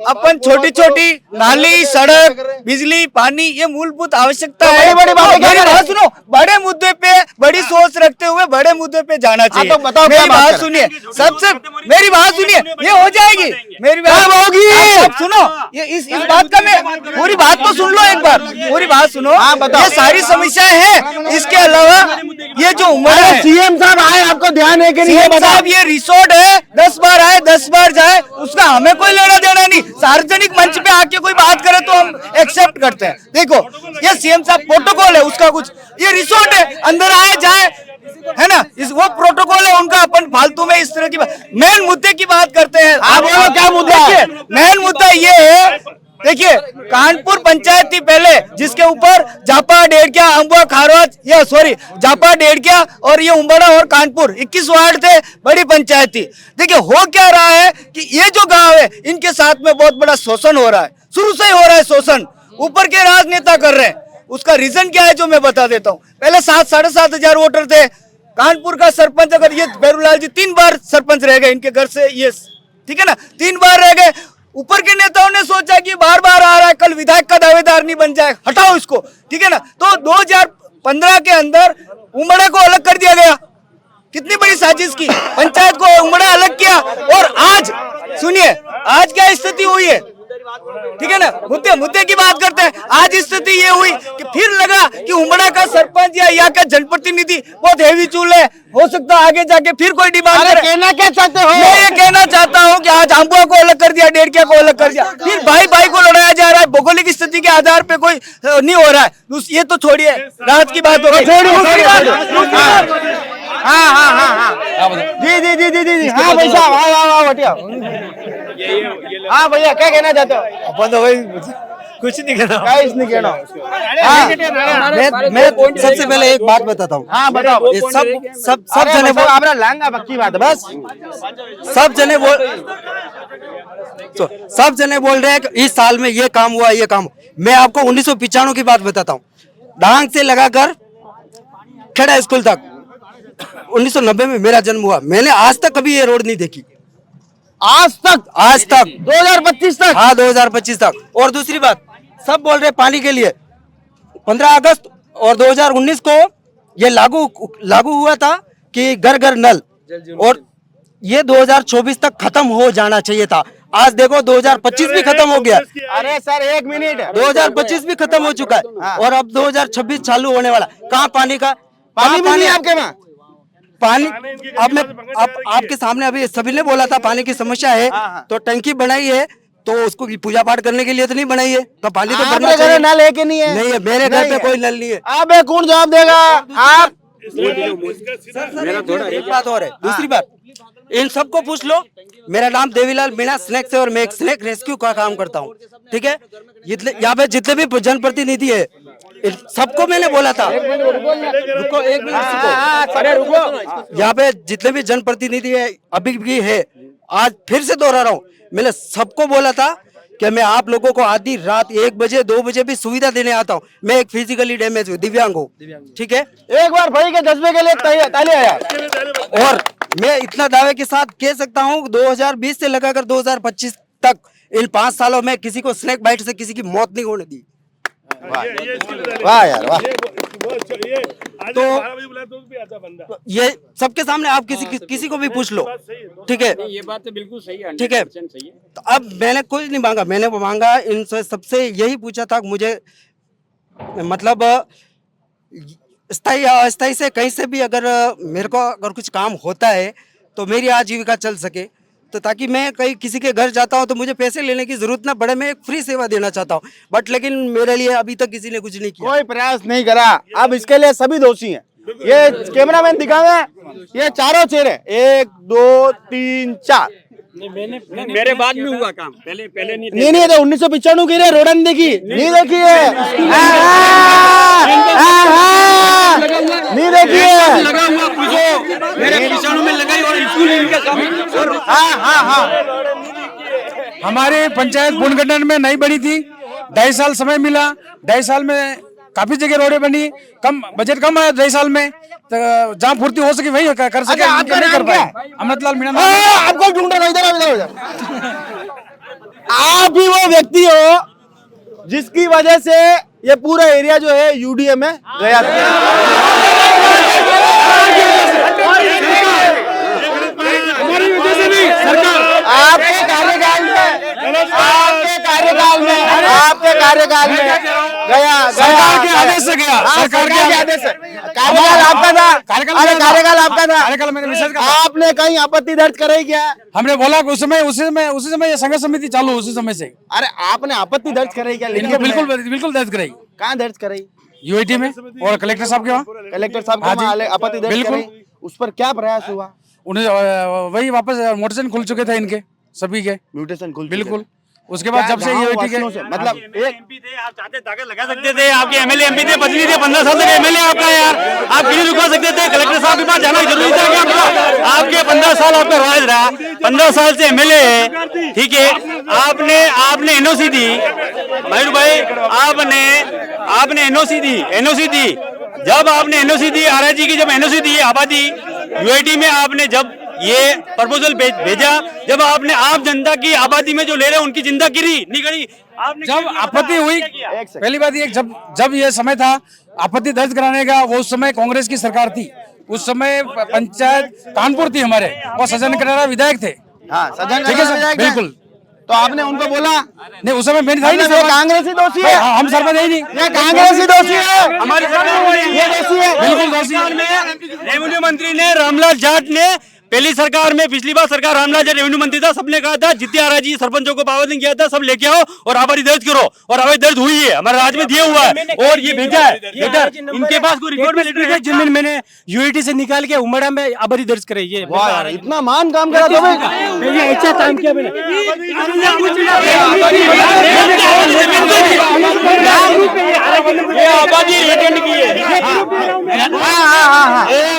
अपन छोटी छोटी नाली, सड़क, बिजली, पानी, ये मूलभूत आवश्यकता है। बड़ी बातें मेरी बात सुनो, बड़े मुद्दे पे बड़ी सोच रखते हुए बड़े मुद्दे पे जाना चाहिए। तो बताओ, मेरी क्या बात बात करें? सुनिए, सबसे मेरी बात सुनिए, ये हो जाएगी। मेरी बात होगी, आप सुनो, ये इस बात का मैं पूरी बात तो सुन लो, एक बार पूरी बात सुनो। ये सारी समस्याएं हैं, इसके अलावा ये जो उम्र है, सीएम साहब आए, आपको ध्यान है कि नहीं? सीएम साहब, ये रिसोर्ट है, 10 बार आए 10 बार जाए, उसका हमें कोई लेना देना नहीं। सार्वजनिक मंच पे आके कोई बात करे तो हम एक्सेप्ट करते हैं। देखो, ये सीएम साहब प्रोटोकॉल है उसका, कुछ ये रिसोर्ट है, अंदर आए जाए, है ना, इस वो प्रोटोकॉल है उनका। अपन फालतू में इस तरह की मेन मुद्दे की बात करते हैं। आप बोलो क्या मुद्दा है? मेन मुद्दा ये है, देखिए, कानपुर पंचायत थी पहले, जिसके ऊपर जापा, डेढ़किया, अम्बुआ, खारवाच, या सॉरी जापा, डेढ़किया और ये उम्बड़ा और कानपुर 21 वार्ड थे, बड़ी पंचायत थी। देखिए, हो क्या रहा है कि ये जो गांव है, इनके साथ में बहुत बड़ा शोषण हो रहा है, शुरू से ही हो रहा है शोषण, ऊपर के राजनेता कर रहे हैं। उसका रीजन क्या है जो मैं बता देता हूँ। पहले 7-7.5 हजार वोटर थे। कानपुर का सरपंच, अगर ये बैरूलाल जी 3 बार सरपंच रह गए इनके घर से, ये ठीक है ना, 3 बार रह गए। ऊपर के नेताओं ने सोचा कि बार बार आ रहा है, कल विधायक का दावेदार नहीं बन जाए, हटाओ इसको, ठीक है ना। तो 2015 के अंदर उमड़ा को अलग कर दिया गया। कितनी बड़ी साजिश की, पंचायत को उमड़ा अलग किया। और आज सुनिए, आज क्या स्थिति हुई है, ठीक है ना, मुद्दे की बात करते हैं। आज स्थिति ये हुई कि फिर लगा कि उमड़ा का सरपंच या यहाँ का जनप्रतिनिधि बहुत हेवी चूल है, हो सकता है आगे जाके फिर कोई डिमांड करे। कहना क्या चाहते हो? मैं ये कहना चाहता हूँ कि आज अम्बुआ को अलग कर दिया, डेढ़किया को अलग कर दिया, फिर भाई भाई को लड़ाया जा रहा है। भौगोलिक स्थिति के आधार पे कोई नहीं हो रहा है। ये तो छोड़िए, राहत की बात हो गई। जी हाँ भाई साहब, हाँ बटिया, हाँ भैया क्या कहना चाहते हो? अपन तो भाई कुछ नहीं कहना, काहीच नहीं कहना। मैं सबसे पहले एक बात बताता हूँ। हाँ बताओ। सब जने बोल, आपने लांगा पक्की बात है बस। सब जने बोल रहे हैं कि इस साल में ये काम हुआ, ये काम। मैं आपको 1995 की बात बताता हूँ। डांग से लगाकर खेड़ा स्कूल तक 1990 में मेरा जन्म हुआ। मैंने आज तक कभी ये रोड नहीं देखी, आज तक 2025 तक। हाँ, 2025 तक। और दूसरी बात, सब बोल रहे पानी के लिए 15 अगस्त और 2019 को ये लागू हुआ था कि घर घर नल, और ये 2024 तक खत्म हो जाना चाहिए था। आज देखो 2025 भी खत्म हो गया। अरे सर एक मिनट, 2025 भी खत्म हो चुका है और अब 2026 चालू होने वाला। कहाँ पानी का? पानी भी नहीं है आपके वहाँ? पानी अब मैं आपके सामने अभी सभी ने बोला था पानी की समस्या है, तो टंकी बनाई है, तो उसको पूजा पाठ करने के लिए तो नहीं बनाई है, तो पानी तो भरना चाहिए। नल है कि नहीं है? नहीं है, मेरे घर पे कोई नल नहीं है। अबे कौन जवाब देगा? आप मेरा थोड़ा एक बात और है। दूसरी बात, इन सबको पूछ लो। मेरा नाम देवीलाल मीणा स्नैक से, और मैं एक स्नैक रेस्क्यू का काम करता हूँ, ठीक है। यहाँ पे जितने भी जनप्रतिनिधि है, सबको मैंने बोला था, रुको एक मिनट, रुको। यहाँ पे जितने भी जनप्रतिनिधि है, अभी भी है, आज फिर से दोहरा रहा हूँ, मैंने सबको बोला था कि मैं आप लोगों को आधी रात 1 बजे 2 बजे भी सुविधा देने आता हूँ। मैं एक फिजिकली डैमेज हूँ, दिव्यांग हूँ, ठीक है। एक बार भाई के जज्बे के लिए ताली यार। और मैं इतना दावे के साथ कह सकता हूँ 2020 से लगाकर 2025 तक इन 5 सालों में किसी को स्नेक बाइट से किसी की मौत नहीं होने दी। वाह यार वाह। तो ये सबके सामने आप किसी को भी पूछ लो, ठीक है। ये बात तो बिल्कुल सही है, ठीक है। तो अब मैंने कुछ नहीं मांगा, मैंने मांगा इनसे सबसे यही पूछा था मुझे, मतलब स्थायी अस्थायी से कहीं से भी अगर मेरे को अगर कुछ काम होता है तो मेरी आजीविका चल सके, तो ताकि मैं कहीं किसी के घर जाता हूँ तो मुझे पैसे लेने की जरूरत ना पड़े, मैं एक फ्री सेवा देना चाहता हूँ। बट लेकिन मेरे लिए अभी तक किसी ने कुछ नहीं किया, कोई प्रयास नहीं करा। अब इसके लिए सभी दोषी हैं। ये कैमरामैन दिखावे, ये चारों चेहरे 1 2 3 4। मेरे बाद में हुआ काम, पहले नहीं। नहीं तो 1995 की रे रोडन देखी नहीं देखी है, नहीं देखी है, लगा हुआ पूछो, मेरे 95 में लगाई और स्कूल इनके सामने। हाँ हमारी पंचायत पुनर्गठन में नहीं बनी थी, 2.5 साल समय मिला, 2.5 साल में काफी जगह रोडें बनी, कम बजट कम है 2.5 साल में, तो जहाँ पूर्ति हो सके वही कर सके, नहीं कर पाए। अमृतलाल मीणा। आपको ढूंढ रहा इधर आप ही वो व्यक्ति हो जिसकी वजह से ये पूरा एरिया जो है यूडीए में गया था। आपके कार्यकाल में गया, सरकार के आदेश से गया, सरकार के आदेश से। कार्यकाल आपका था, कार्यकाल आपका था, कार्यकाल मैंने विशेष कहा। आपने कहीं आपत्ति दर्ज कराई क्या? हमने बोला कि उसी समय ये संघर्ष समिति चालू, उसी समय से। अरे आपने आपत्ति दर्ज कराई क्या? बिल्कुल दर्ज कराई। कहाँ दर्ज कराई? यूआईटी में और कलेक्टर साहब के वहाँ। कलेक्टर साहब के आपत्ति दर्ज कराई, उस पर क्या प्रयास हुआ? उन्हें वही वापस म्यूटेशन खुल चुके थे इनके सभी के, म्यूटेशन खुल बिल्कुल। उसके बाद जब से यूआईटी के मतलब एक एमपी थे, आप चाहते ताकत लगा सकते थे, आपके एमएलए एमपी थे, बदली थे, 15 साल तक एमएलए आपका यार, आप क्यों रुकवा सकते थे? कलेक्टर साहब के पास जाना जरूरी था क्या आपका? आपके 15 साल आपका राज रहा, 15 साल से एमएलए है, ठीक है। आपने एनओसी दी मयूर भाई, आपने एनओसी दी। जब आपने एनओसी दी आरआईजी की, जब एनओसी दी आबादी यूआईटी में, आपने जब ये प्रपोजल भेजा, जब आपने आप जनता की आबादी में जो ले रहे हैं उनकी जिंदा गिरी नहीं गई, जब आपत्ति हुई, पहली बात ये जब ये समय था आपत्ति दर्ज कराने का, वो उस समय कांग्रेस की सरकार थी, उस समय पंचायत कानपुर थी हमारे, और सज्जन कटारा विधायक थे। बिल्कुल। तो आपने उनको बोला नहीं, उस समय मेरी था ही नहीं, कांग्रेसी दोषी है, हम सरपंच है नहीं, ये कांग्रेसी दोषी है, हमारी ये दोषी है, बिल्कुल दोषी है। रेवेन्यू मंत्री ने रामलाल जाट ने पहली सरकार में, पिछली बार सरकार रामलाल जाट रेवेन्यू मंत्री था, सबने कहा था जितने आरआईजी सरपंचों को पावती किया था सब लेके आओ और आबादी दर्ज करो, और आबादी दर्ज हुई है, हमारे राज्य में दिया हुआ है, और ये भेजा है लेटर, इनके पास कोई रिकॉर्ड में लेटर है जिनमें मैंने यूआईटी से निकाल के उमड़ा में आबादी दर्ज कराई है। इतना मान काम करा तो ये अच्छा काम किया मैंने। आबादी अटेंड की है,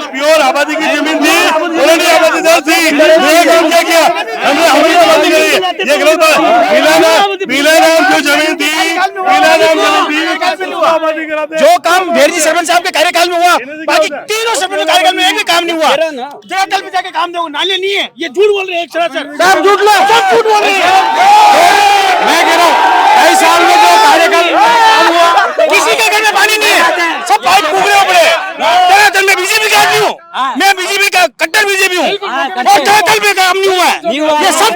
प्योर आबादी की जमीन थी, उन्होंने आबादी दर्ज थी, क्या किया हमने आबादी करी, ये गलत बात। मिलानाम जो जमीन थी, जो काम भेरजी सरपंच साहब के कार्यकाल में हुआ, बाकी तीनों सरपंच कार्यकाल में एक भी काम नहीं हुआ। जरा कल में जाके काम दो, नाले नहीं है, ये झूठ बोल रहे हैं, सब झूठ बोल रहे हैं। मैं कह रहा हूँ 2.5 साल में जो कार्यकाल हुआ, किसी के घर में पानी नहीं है, सब पाइप फूक रहे हो। मैं बीजेपी का आदमी हूँ, मैं बीजेपी का कट्टर बीजेपी हूँ, और कल पे काम नहीं हुआ है, ये सब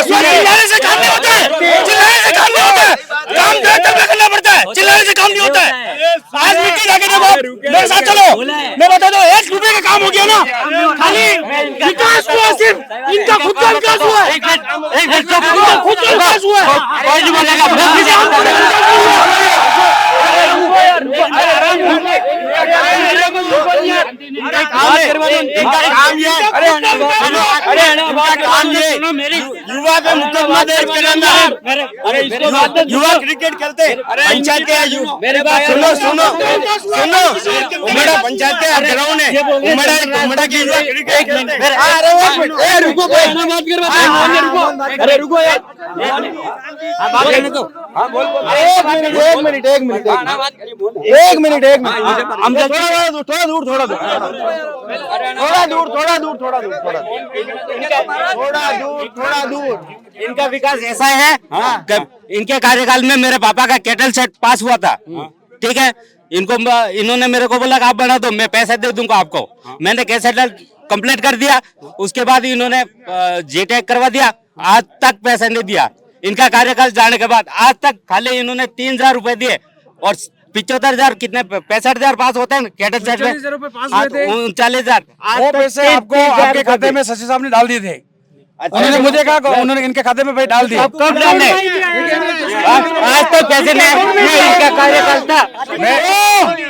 चिल्लाने से काम नहीं होता है, चिल्लाने से काम नहीं होता है, काम कल पे करना पड़ता है, चिल्लाने से काम नहीं होता है। आज मीटिंग जाके देखो, मेरे साथ चलो, मैं बता दो, 1 रुपए का काम हो गया ना, खाली विकास हुआ, सिर्फ इनका खुद का विकास हुआ है, खुद का विकास हुआ युवा पे मुकदमा दर्ज कराना, युवा क्रिकेट खेलते पंचायत के, सुनो उमड़ा पंचायत के ग्राउंड है, उमड़ा की रुको यार, एक मिनट थोड़ा दूर। इनका विकास ऐसा है, इनके कार्यकाल में मेरे पापा का कैटल सेट पास हुआ था, ठीक है। इन्होंने मेरे को बोला कि आप बना दो, मैं पैसे दे दूंगा आपको, मैंने कैसेट कंप्लीट कर दिया, उसके बाद इन्होंने जेटेक करवा दिया, आज तक पैसे नहीं दिया। इनका कार्यकाल जाने के बाद आज तक खाली इन्होंने 3,000 रुपए दिए, और 75,000 कितने 65,000 पास होते हैं कैडेट सेट में, 39,000 वो पैसे आपको आपके खाते में सचिव साहब ने डाल दिए थे। उन्होंने मुझे कहा, उन्होंने इनके खाते में भाई डाल दिए। कब डाले? आज तक पैसे नहीं, इनका कार्यकाल था।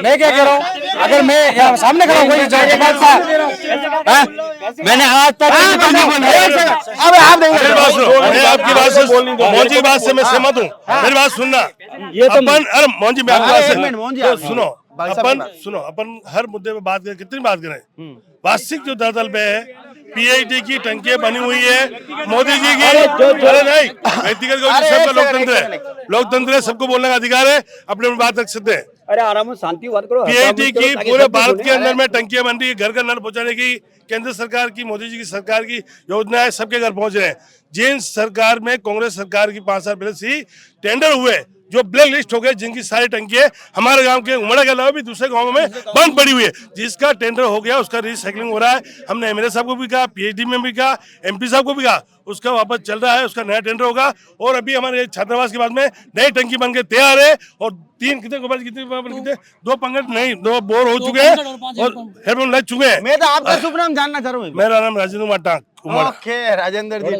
मैं क्या कह रहा हूँ, अगर मैं यहाँ सामने खड़ा हूँ, मैंने आज तक अब आप मैं आपकी बात से, मोहन जी की बात से मैं सहमत हूँ, मेरी बात सुनना। अपन अरे मोहन जी, मैं आपकी बात से सुनो, अपन हर मुद्दे पे बात करें, कितनी बात करें, वास्तविक जो दरअसल पे है पीएचडी की टंकियां बनी हुई है मोदी जी की। अरे नहीं, व्यक्तिगत सबका लोकतंत्र है, लोकतंत्र है, सबको बोलने का अधिकार है, अपने बात रख सकते हैं। अरे आराम से शांति बात करो। पीएचडी की पूरे भारत के अंदर में टंकियां बन रही है, घर घर नल पहुंचाने की केंद्र सरकार की, मोदी जी की सरकार की योजना है, सबके घर पहुंच रहे हैं। जिन सरकार में कांग्रेस सरकार की 5 साल पहले से टेंडर हुए जो ब्लैक लिस्ट हो गए, जिनकी सारी टंकियां हमारे गांव के उमड़ा के अलावा भी दूसरे गांवों में बंद पड़ी हुई है, जिसका टेंडर हो गया उसका रिसाइकलिंग हो रहा है। हमने एमएलए साहब को भी कहा, पीएचडी में भी कहा, एमपी साहब को भी कहा, उसका वापस चल रहा है, उसका नया टेंडर होगा। और अभी हमारे छात्रावास के बाद में नई टंकी बन के तैयार है और 3 कितने 2 पंगट नहीं 2 बोर हो चुके हैं और हेडपंप लग चुके हैं। मैं तो आपका शुभ नाम जानना चाह रहा हूँ। मेरा नाम राजेंद्र माटा। ओके राजेंद्र जी,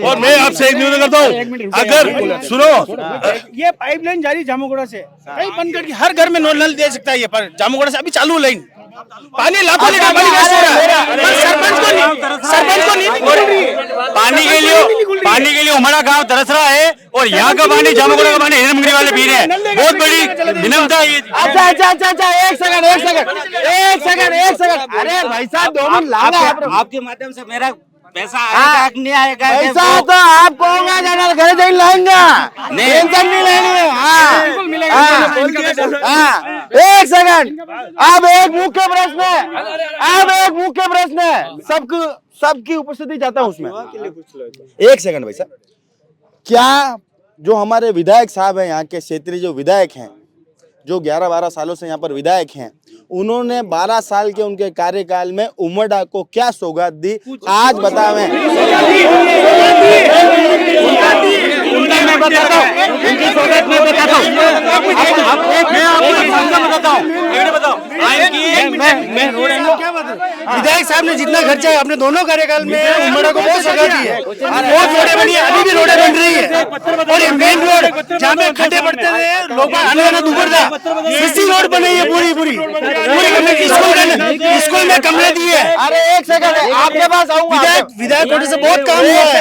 और मैं आपसे एक निवेदन करता हूँ, अगर सुनो, ये पाइपलाइन जारी जामुगोड़ा से कहीं बंद करके हर घर में नल दे सकता है। ये पर जामुगोड़ा से अभी चालू लाइन पानी लाखों लीटर पानी वेस्ट हो रहा है। सरपंच को नहीं मिल रही है पानी के लिए हमारा गांव तरस रहा है और यहाँ का पानी जामुगोड़ा का पानी हिरनमगरी वाले पी रहे हैं। बहुत बड़ी विनम्रता है ये। अच्छा, एक सेकंड। अरे भाई साहब 2 मिनट लागा आपके माध्यम से मेरा पैसा आएगा कि नहीं आएगा? पैसा तो आपको होगा, जाना घर जाइन लाएंगा, टेंशन नहीं लेंगे। एक सेकंड, अब एक मुख्य प्रश्न है, सबकी उपस्थिति चाहता हूँ उसमें। एक सेकंड भाई साहब, क्या जो हमारे विधायक साहब हैं, यहाँ के क्षेत्रीय जो विधायक हैं, जो 11-12 सालों से यहाँ पर विधायक हैं, उन्होंने 12 साल के उनके कार्यकाल में उमड़ा को क्या सौगात दी, आज बतावें। विधायक साहब ने जितना खर्चा है अपने दोनों कार्यकाल में उमड़ा को बहुत सौगात दी है। बहुत रोडें बनी है, अभी भी रोडें बन रही है। और ये मेन रोड जहाँ पे खड्डे पड़ते थे, लोग आने जाना दूर था, सीसी रोड बनी है पूरी स्कूल में कमरे दिए। अरे एक सेकंड, आपके पास आऊंगा। विधायक कोटे से बहुत काम हुआ है,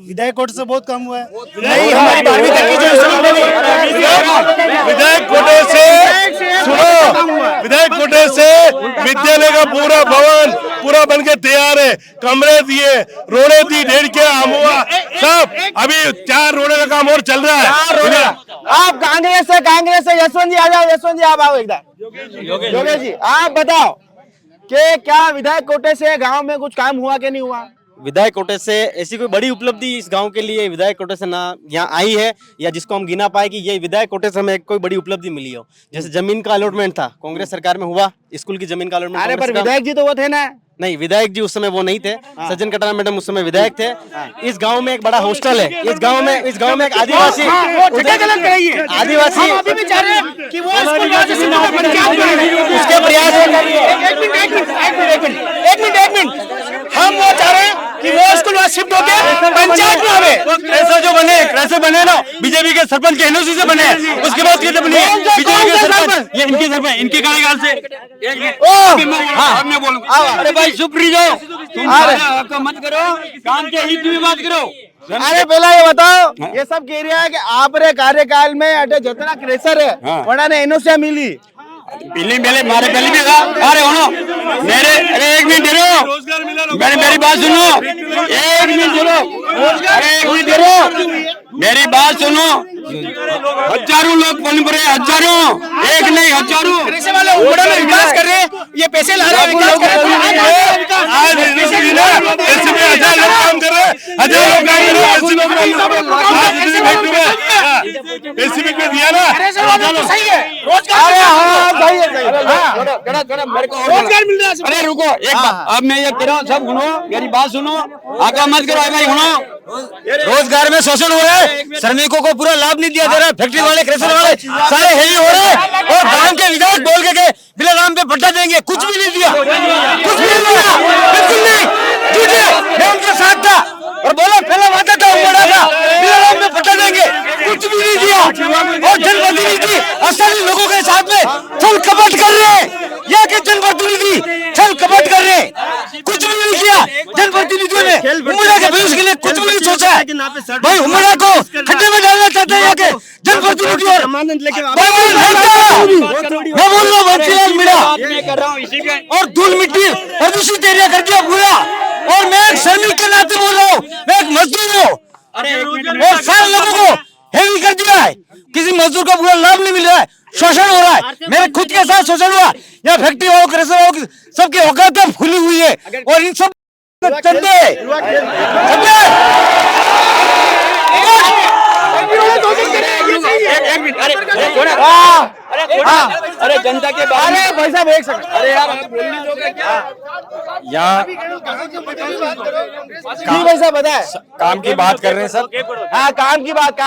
विधायक कोटे से बहुत काम हुआ है। नहीं, हमारी 12वीं तक की जो स्कूल बनी, विधायक कोटे से विद्यालय का पूरा भवन पूरा बन के तैयार है, कमरे दिए, रोडे दी, 1.5 के आम हुआ सब। अभी 4 रोडे का काम और चल रहा है। आप कांग्रेस से यशवंत जी आ जाओ, यशवंत जी आप आओ एकदम। योगेश जी आप बताओ कि क्या विधायक कोटे से गांव में कुछ काम हुआ कि नहीं हुआ? विधायक कोटे से ऐसी कोई बड़ी उपलब्धि इस गांव के लिए विधायक कोटे से ना यहाँ आई है, या जिसको हम गिना पाए कि ये विधायक कोटे से हमें कोई बड़ी उपलब्धि मिली हो। जैसे जमीन का अलॉटमेंट था, कांग्रेस सरकार में हुआ, स्कूल की जमीन का अलॉटमेंट। अरे पर विधायक जी तो वो थे ना? नहीं, विधायक जी उस समय वो नहीं थे, सज्जन कटारा मैडम उस समय विधायक थे। इस गांव में एक बड़ा हॉस्टल है, इस गांव में एक आदिवासी अभी भी चाह रहे हैं कि वो स्कूल उसके प्रयास एक मिनट हम वो चाह रहे हैं कि वो स्कूल शिफ्ट होके पंचायत में आवे। ऐसा जो बने ना बीजेपी के सरपंच के एनओसी से बने, उसके बाद कैसे बने बीजेपी के सरपंच? ये इनके सरपंच, इनके कार्यकाल से। मैं बोलूंगा, अरे भाई चुप रही जाओ, तुम मत करो, काम के हित में बात करो। अरे पहला ये बताओ, ये सब कह रहा है कि आपरे कार्यकाल में अटे जितना क्रेशर है वड़ा ने एनओसी मिली मारे पहले भी था। अरे अरे एक मिनट दे रहो, मेरी बात सुनो, एक मिनट दे रहो, मेरी बात सुनो। हजारों लोग फोन पर है, हजारों, एक नहीं हजारों। पैसे वाले उमड़ा में विकास कर रहे हैं, ये पैसे ला रहे हैं, विकास कर रहे हैं। आज ऐसे में 1000 लोग काम कर रहे हैं, 1000 लोग काम कर रहे हैं। एसीबी में दिया ना, सही है, रोजगार मिल रहा है। अरे रुको एक बात, अब मैं ये कह रहा हूँ, सब सुनो, मेरी बात सुनो, आका मत करो भाई, सुनो। रोजगार में शोषण हो रहा है, श्रमिकों को पूरा लाभ नहीं दिया जा रहा है, फैक्ट्री वाले, क्रेशर वाले सारे हेवी हो रहे हैं। और गांव के विधायक बोल के गए बिला नाम पे पट्टा देंगे, कुछ भी नहीं दिया, कुछ भी नहीं दिया, बिल्कुल नहीं, झूठे। मैं उनके साथ था और बोला पहला वादा था उमड़ा का, बिला नाम पे पट्टा देंगे, कुछ भी नहीं दिया। और जनप्रतिनिधि असली लोगों के साथ में छल कपट कर रहे हैं, यहाँ के जनप्रतिनिधि छल कपट कर रहे हैं, कुछ भी नहीं किया। जनप्रतिनिधियों ने उमड़ा के भविष्य के लिए कुछ भी नहीं सोचा है। भाई उमड़ा को खड्डे में डालना चाहते हैं यहाँ के जमानत लेके मैं बोल रहा हूँ वंशीलाल मीणा और धूल मिट्टी प्रदूषित एरिया कर दिया पूरा। और मैं एक श्रमिक के नाते बोल रहा हूँ, मैं एक मजदूर हूँ और सारे लोगों को हेवी कर दिया है। किसी मजदूर को पूरा लाभ नहीं मिल रहा है, शोषण हो रहा है। मेरे खुद के साथ शोषण हुआ, यहाँ फैक्ट्री वालों के सबकी औकात फूली हुई है और इन सब चंदे अरे जनता के बारे में भाई साहब एक सेकंड, अरे यार बोलने दो क्या? यहाँ भाई साहब बताए काम की बात कर रहे हैं सब। हाँ काम की बात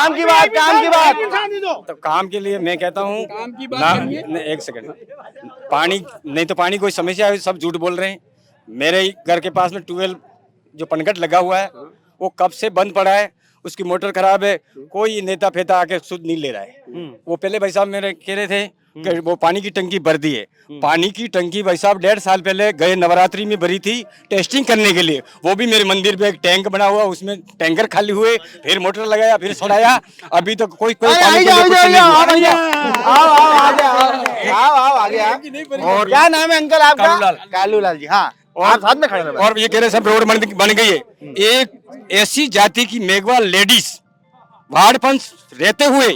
तो काम के लिए मैं कहता हूँ एक सेकंड, पानी नहीं तो पानी कोई समस्या है, सब झूठ बोल रहे हैं। मेरे घर के पास में ट्यूबवेल जो पनघट लगा हुआ है वो कब से बंद पड़ा है, उसकी मोटर खराब है, कोई नेता फेता आके सुध नहीं ले रहा है। वो पहले भाई साहब मेरे कह रहे थे कि वो पानी की टंकी भर दी है। पानी की टंकी भाई साहब 1.5 साल पहले गए नवरात्रि में भरी थी टेस्टिंग करने के लिए। वो भी मेरे मंदिर पे एक टैंक बना हुआ, उसमें टैंकर खाली हुए, फिर मोटर लगाया, फिर छोड़ाया, अभी तक कोई पानी के लिए कुछ नहीं हुआ। और क्या नाम है अंकल आपका? कालूलाल जी। हाँ और साथ में खड़े हैं। और ये कह रहे सब रोड बन गई है। एक ऐसी जाति की मेघवाल लेडीज वार्ड पंच रहते हुए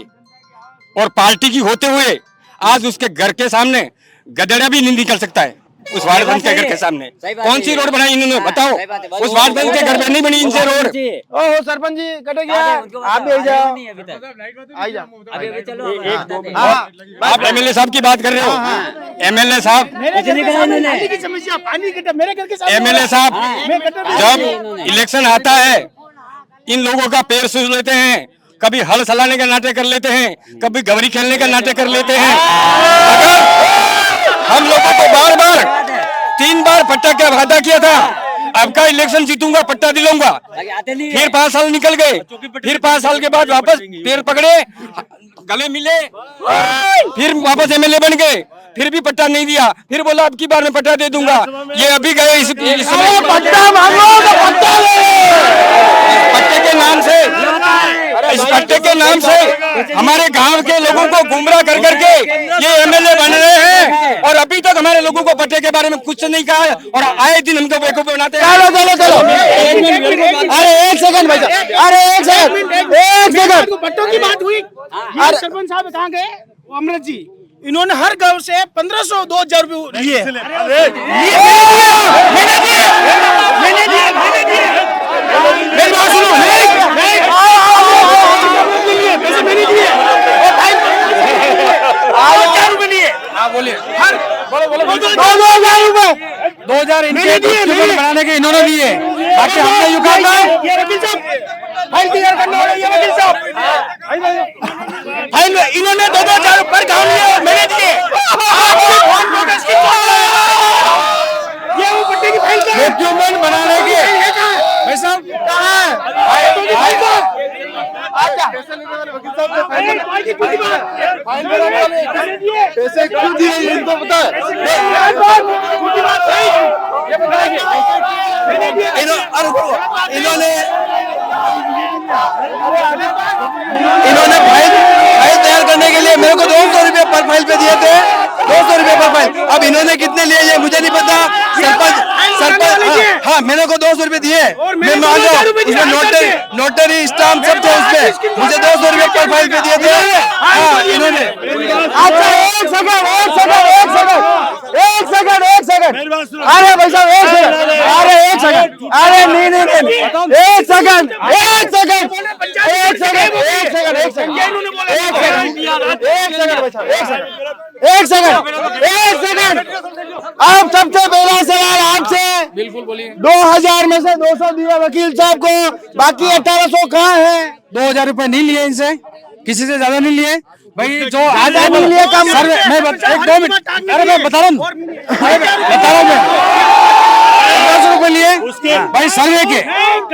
और पार्टी की होते हुए आज उसके घर के सामने गधेड़ा भी नहीं निकल सकता है। उस वार्ड पंच के घर के सामने कौन सी रोड बनाई इन्होंने बताओ? उस वार्ड पंच के घर में नहीं बनी इनसे रोड। ओहो सरपंच जी कटे गया, आप भी आ जाओ। आप एमएलए साहब की बात कर रहे हो? एमएलए साहब, एमएलए साहब जब इलेक्शन आता है इन लोगों का पैर सूझ लेते हैं, कभी हल चलाने का नाटक कर लेते हैं, कभी गवरी खेलने का नाटक कर लेते हैं। अगर हम लोगों को बार बार 3 बार पट्टा का वादा किया था, अब का इलेक्शन जीतूंगा पट्टा दिलाऊंगा, फिर 5 साल निकल गए, फिर 5 साल के बाद वापस पैर पकड़े, गले मिले, फिर वापस एमएलए बन गए, फिर भी पट्टा नहीं दिया, फिर बोला अब की बार में पट्टा दे दूंगा। ये अभी गए इस पट्टा मांगो तो पट्टा पट्टे के नाम से, इस पट्टे के नाम से हमारे गांव के लोगों को गुमराह कर करके ये एमएलए बन रहे हैं और अभी तक हमारे लोगों को पट्टे के बारे में कुछ नहीं कहा है और आए दिन हमको बेवकूफ बनाते हैं। चलो अरे एक सेकंड भाई साहब, अरे एक सेकंड पट्टों की बात हुई। सरपंच साहब कहाँ गए? अमृत जी, इन्होंने हर गांव से 1500-2000 रुपए लिए। मेरी बात सुनो, पैसे मैंने दिए। 2000 रुपए लिए। हाँ बोलिए। 2000 रुपए 2000 इनके बनाने के इन्होंने दिए, बाकी हमने यूं कहा था। ये वकील साहब फाइल तैयार करने वाले, ये वकील साहब फाइल इन्होंने 2000 पर गाँव लिए, मैंने दिए। ये वो पट्टे की फाइल डॉक्यूमेंट बनाने के भाई साहब पैसे क्यों दिए इनको पता है? इन्होंने फाइल तैयार करने के लिए मेरे को 200 रुपए पर फाइल पे दिए थे, 200 रुपए पर फाइल। अब इन्होंने कितने लिए ये मुझे नहीं पता। सरपंच हाँ मेरे को 200 रुपए दिए, मैं मान रहा हूँ, उसमें नोटरी स्टाम्प सब थे उसपे, मुझे 200 रुपए पर फाइल पे दिए थे। हाँ इन्होंने। अच्छा एक सेकंड अरे भाई साहब एक सेकंड, अरे नहीं एक सेकंड अब सबसे पहला सवाल आपसे, बिल्कुल बोलिए। 2000 में से 200 दिया वकील साहब को, बाकी 1800 कहाँ है? 2000 रुपए नहीं लिए इनसे, किसी से ज्यादा नहीं लिए भाई। जो आधा नहीं लिए कम। मैं 1-2 मिनट, अरे मैं बता रहा हूँ, 1500 रुपए लिए भाई सर्वे के,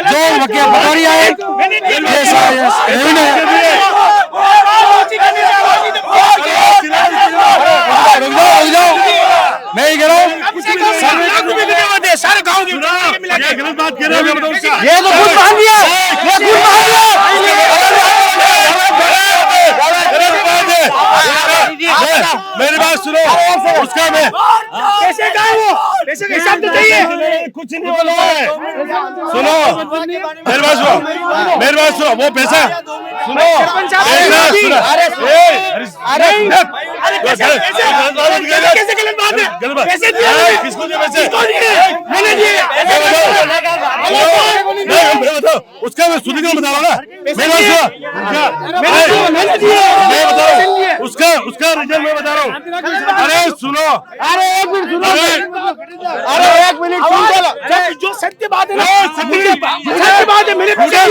जो वकील पटवारी आए मैं ही कह रहा हूँ सारे गाँव की बात कर रहे हैं। ये तो खुद मान दिया, जवाब तो चाहिए। कुछ नहीं बोला है। सुनो मेरी बात सुनो, वो पैसा सुनो, कैसे गलत बात है? पैसे दिए किसको दिए पैसे? मैंने दिए। बताओ उसका मैं सुधी का बता रहा हूँ ना, मैं बता रहा हूँ उसका रिजल्ट मैं बता रहा हूँ। अरे सुनो, अरे एक मिनट सुनो, अरे एक मिनट सुन चलो, जो सत्य बात है ना, सत्य बात है, मेरे पीछे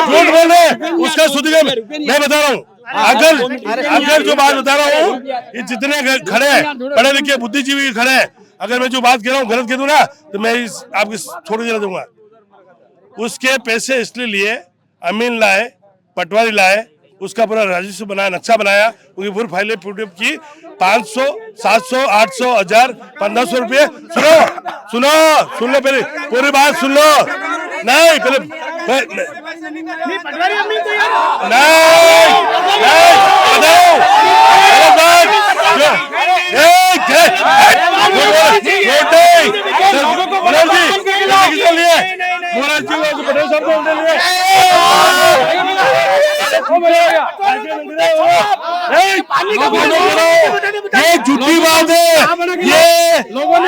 झूठ बोल रहे, उसका सुधी का मैं बता रहा हूँ। अगर जो बात बता रहा हूँ, ये जितने खड़े हैं पढ़े लिखे बुद्धिजीवी खड़े हैं, अगर मैं जो बात कह रहा हूँ गलत कह दूं ना तो मैं आपकी छोड़ के दूंगा। उसके पैसे इसलिए लिए, अमीन लाए, पटवारी लाए, उसका पूरा राजस्व बनाया, नक्शा बनाया, उनकी पूरी फाइलें पुटअप की, 500, 700, 800, 1000, 1500 रुपये। सुन लो पहले पूरी बात सुन लो। नहीं पहले ये झूठी बात है, ये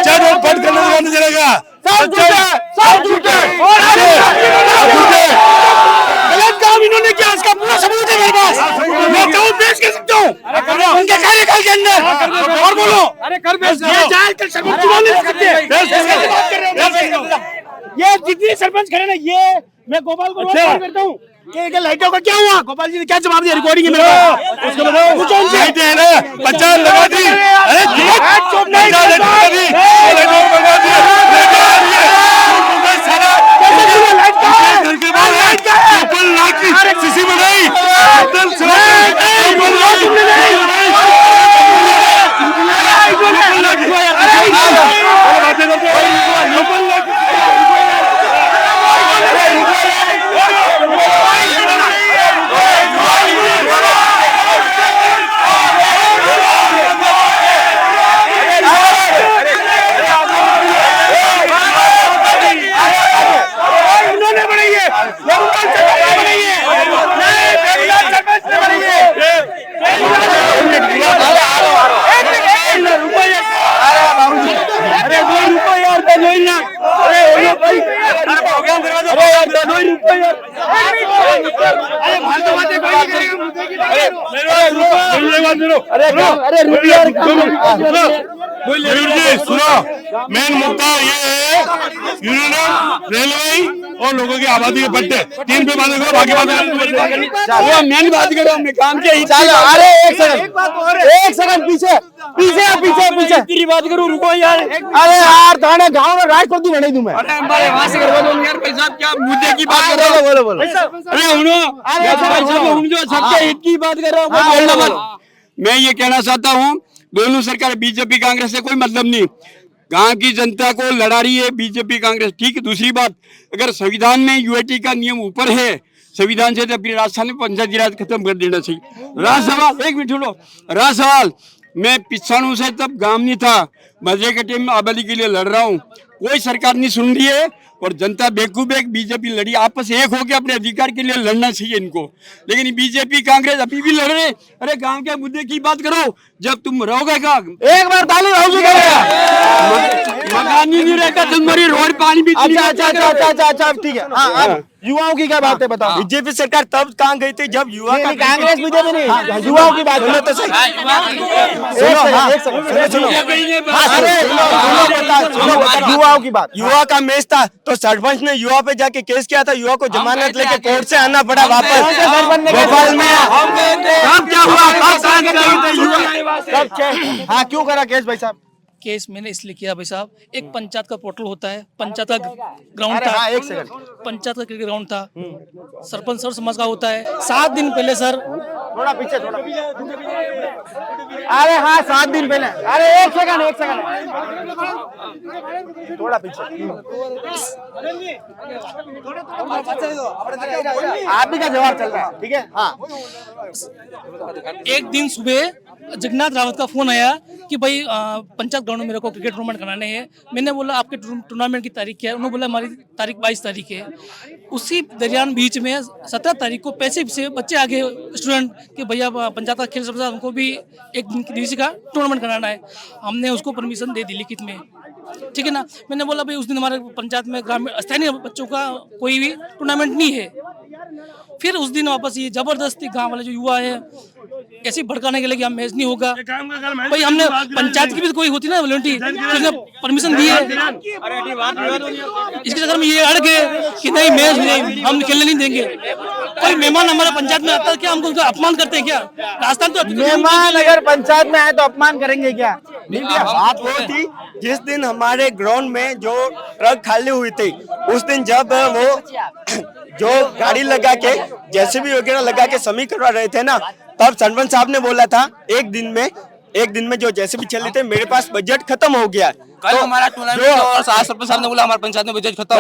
चट और पट करने नहीं चलेगा। गलत काम इन्होंने किया, इसका पूरा सबूत है मेरे पास, मैं कहूँ पेश कर सकता हूँ उनके कार्यकाल के अंदर। और बोलो, अरे कर पेश, ये जाए कल सरपंच चुनाव नहीं सकते। ये जितने सरपंच खड़े ना, ये मैं गोपाल को फोन करता हूँ कि लाइटों का क्या हुआ। गोपाल जी ने क्या जवाब दिया? रिकॉर्डिंग है मेरे पास, उसको बताओ। कुछ लाइटें है ना 50 लगा दी, अरे चुप नहीं, सीसी बनाई सुनो, मेन मुद्दा ये है यूनियन, रेलवे और लोगों की आबादी के पट्टे, 3 पे बात करो, बाकी बात मेन बात करो, हमने काम किया। चलो, अरे एक सेकंड पीछे तेरी बात करूं, रुको यार। अरे यार थाने गांव में राष्ट्रपति बने दूं मैं। अरे हमारे वहां से करवा दो यार भाई साहब, क्या मुद्दे की बात कर रहे हो? बोलो। अरे हम जो सबके हित की बात कर रहा हूँ। मैं ये कहना चाहता हूँ, दोनों सरकार बीजेपी कांग्रेस से कोई मतलब नहीं, गांव की जनता को लड़ा रही है बीजेपी कांग्रेस, ठीक है। दूसरी बात, अगर संविधान में यूएटी का नियम ऊपर है संविधान से, तो अपनी राजस्थान में पंचायती राज खत्म कर देना चाहिए। रहा सवाल, एक मिनट छोड़ो, रहा सवाल, मैं पिछाणु से तब गांव नहीं था, मजे के टाइम में आबादी के लिए लड़ रहा हूँ, कोई सरकार नहीं सुन रही है और जनता बेवकूफ है। बीजेपी लड़ी, आपस एक होकर अपने अधिकार के लिए लड़ना चाहिए इनको, लेकिन बीजेपी कांग्रेस अभी भी लड़ रहे। अरे गांव के मुद्दे की बात करो, जब तुम रहोगे का एक बार ताली मकान ही नहीं रहता, तुम्हारी रोड पानी भी। अच्छा ठीक है। हाँ, युवाओं की क्या बात है बताओ। बीजेपी सरकार तब कहाँ गई थी जब युवा कांग्रेस बीजेपी नहीं, युवाओं की बात है तो सही। युवाओं की बात, युवा का मैच था तो सरपंच ने युवा पे जाके केस किया था, युवा को जमानत लेके कोर्ट से आना पड़ा वापस। भोपाल में क्या हुआ? हाँ, क्यों करा केस भाई साहब? केस मैंने इसलिए किया भाई साहब, एक पंचायत का पोर्टल होता है, पंचायत का ग्राउंड था। हाँ, एक सेकंड, पंचायत का क्रिकेट ग्राउंड था, सरपंच सर्व समाज का होता है। 7 दिन पहले सर, थोड़ा पीछे अरे हाँ 7 दिन पहले, अरे एक सेकंड थोड़ा पीछे आप भी का जवाब चल रहा है, ठीक है। हाँ, एक दिन सुबह जगन्नाथ रावत का फोन आया कि भाई पंचायत ग्राउंड में मेरे को क्रिकेट टूर्नामेंट कराने हैं। मैंने बोला आपके टूर्नामेंट की तारीख क्या है? उन्होंने बोला हमारी तारीख 22 तारीख है। उसी दरमियान बीच में 17 तारीख को पैसे से बच्चे आगे स्टूडेंट कि भैया पंचायत का खेल सब हमको भी एक दिन की दिवसीय का टूर्नामेंट कराना है। हमने उसको परमिशन दे दी लिखित में, ठीक है ना। मैंने बोला भाई उस दिन हमारे पंचायत में ग्रामीण स्थानीय बच्चों का कोई भी टूर्नामेंट नहीं है। फिर उस दिन वापस ये जबरदस्ती गांव वाले जो युवा है ऐसे भड़काने के लिए कि हम मैच नहीं होगा। भाई हमने पंचायत की भी कोई होती ना वॉलंटियर, उसने परमिशन दी है। इसके चक्कर में ये अड़ गए कि नहीं मैच नहीं, हम खेलने नहीं देंगे। कोई मेहमान हमारे पंचायत में आता है क्या, हमको अपमान करते हैं क्या? राजस्थान तो मेहमान अगर पंचायत में आए तो अपमान करेंगे क्या? बात वो थी जिस दिन हमारे ग्राउंड में जो ट्रक खाली हुई थी, उस दिन जब वो जो गाड़ी लगा के जेसीबी वगैरह लगा के समी करवा रहे थे ना, तब सरपंच साहब ने बोला था एक दिन में जो जेसीबी चली थी, मेरे पास बजट खत्म हो गया। कल तो हमारा टूर्नामेंट और सरपंच साहब ने बोला हमारे पंचायत में बजट खत्म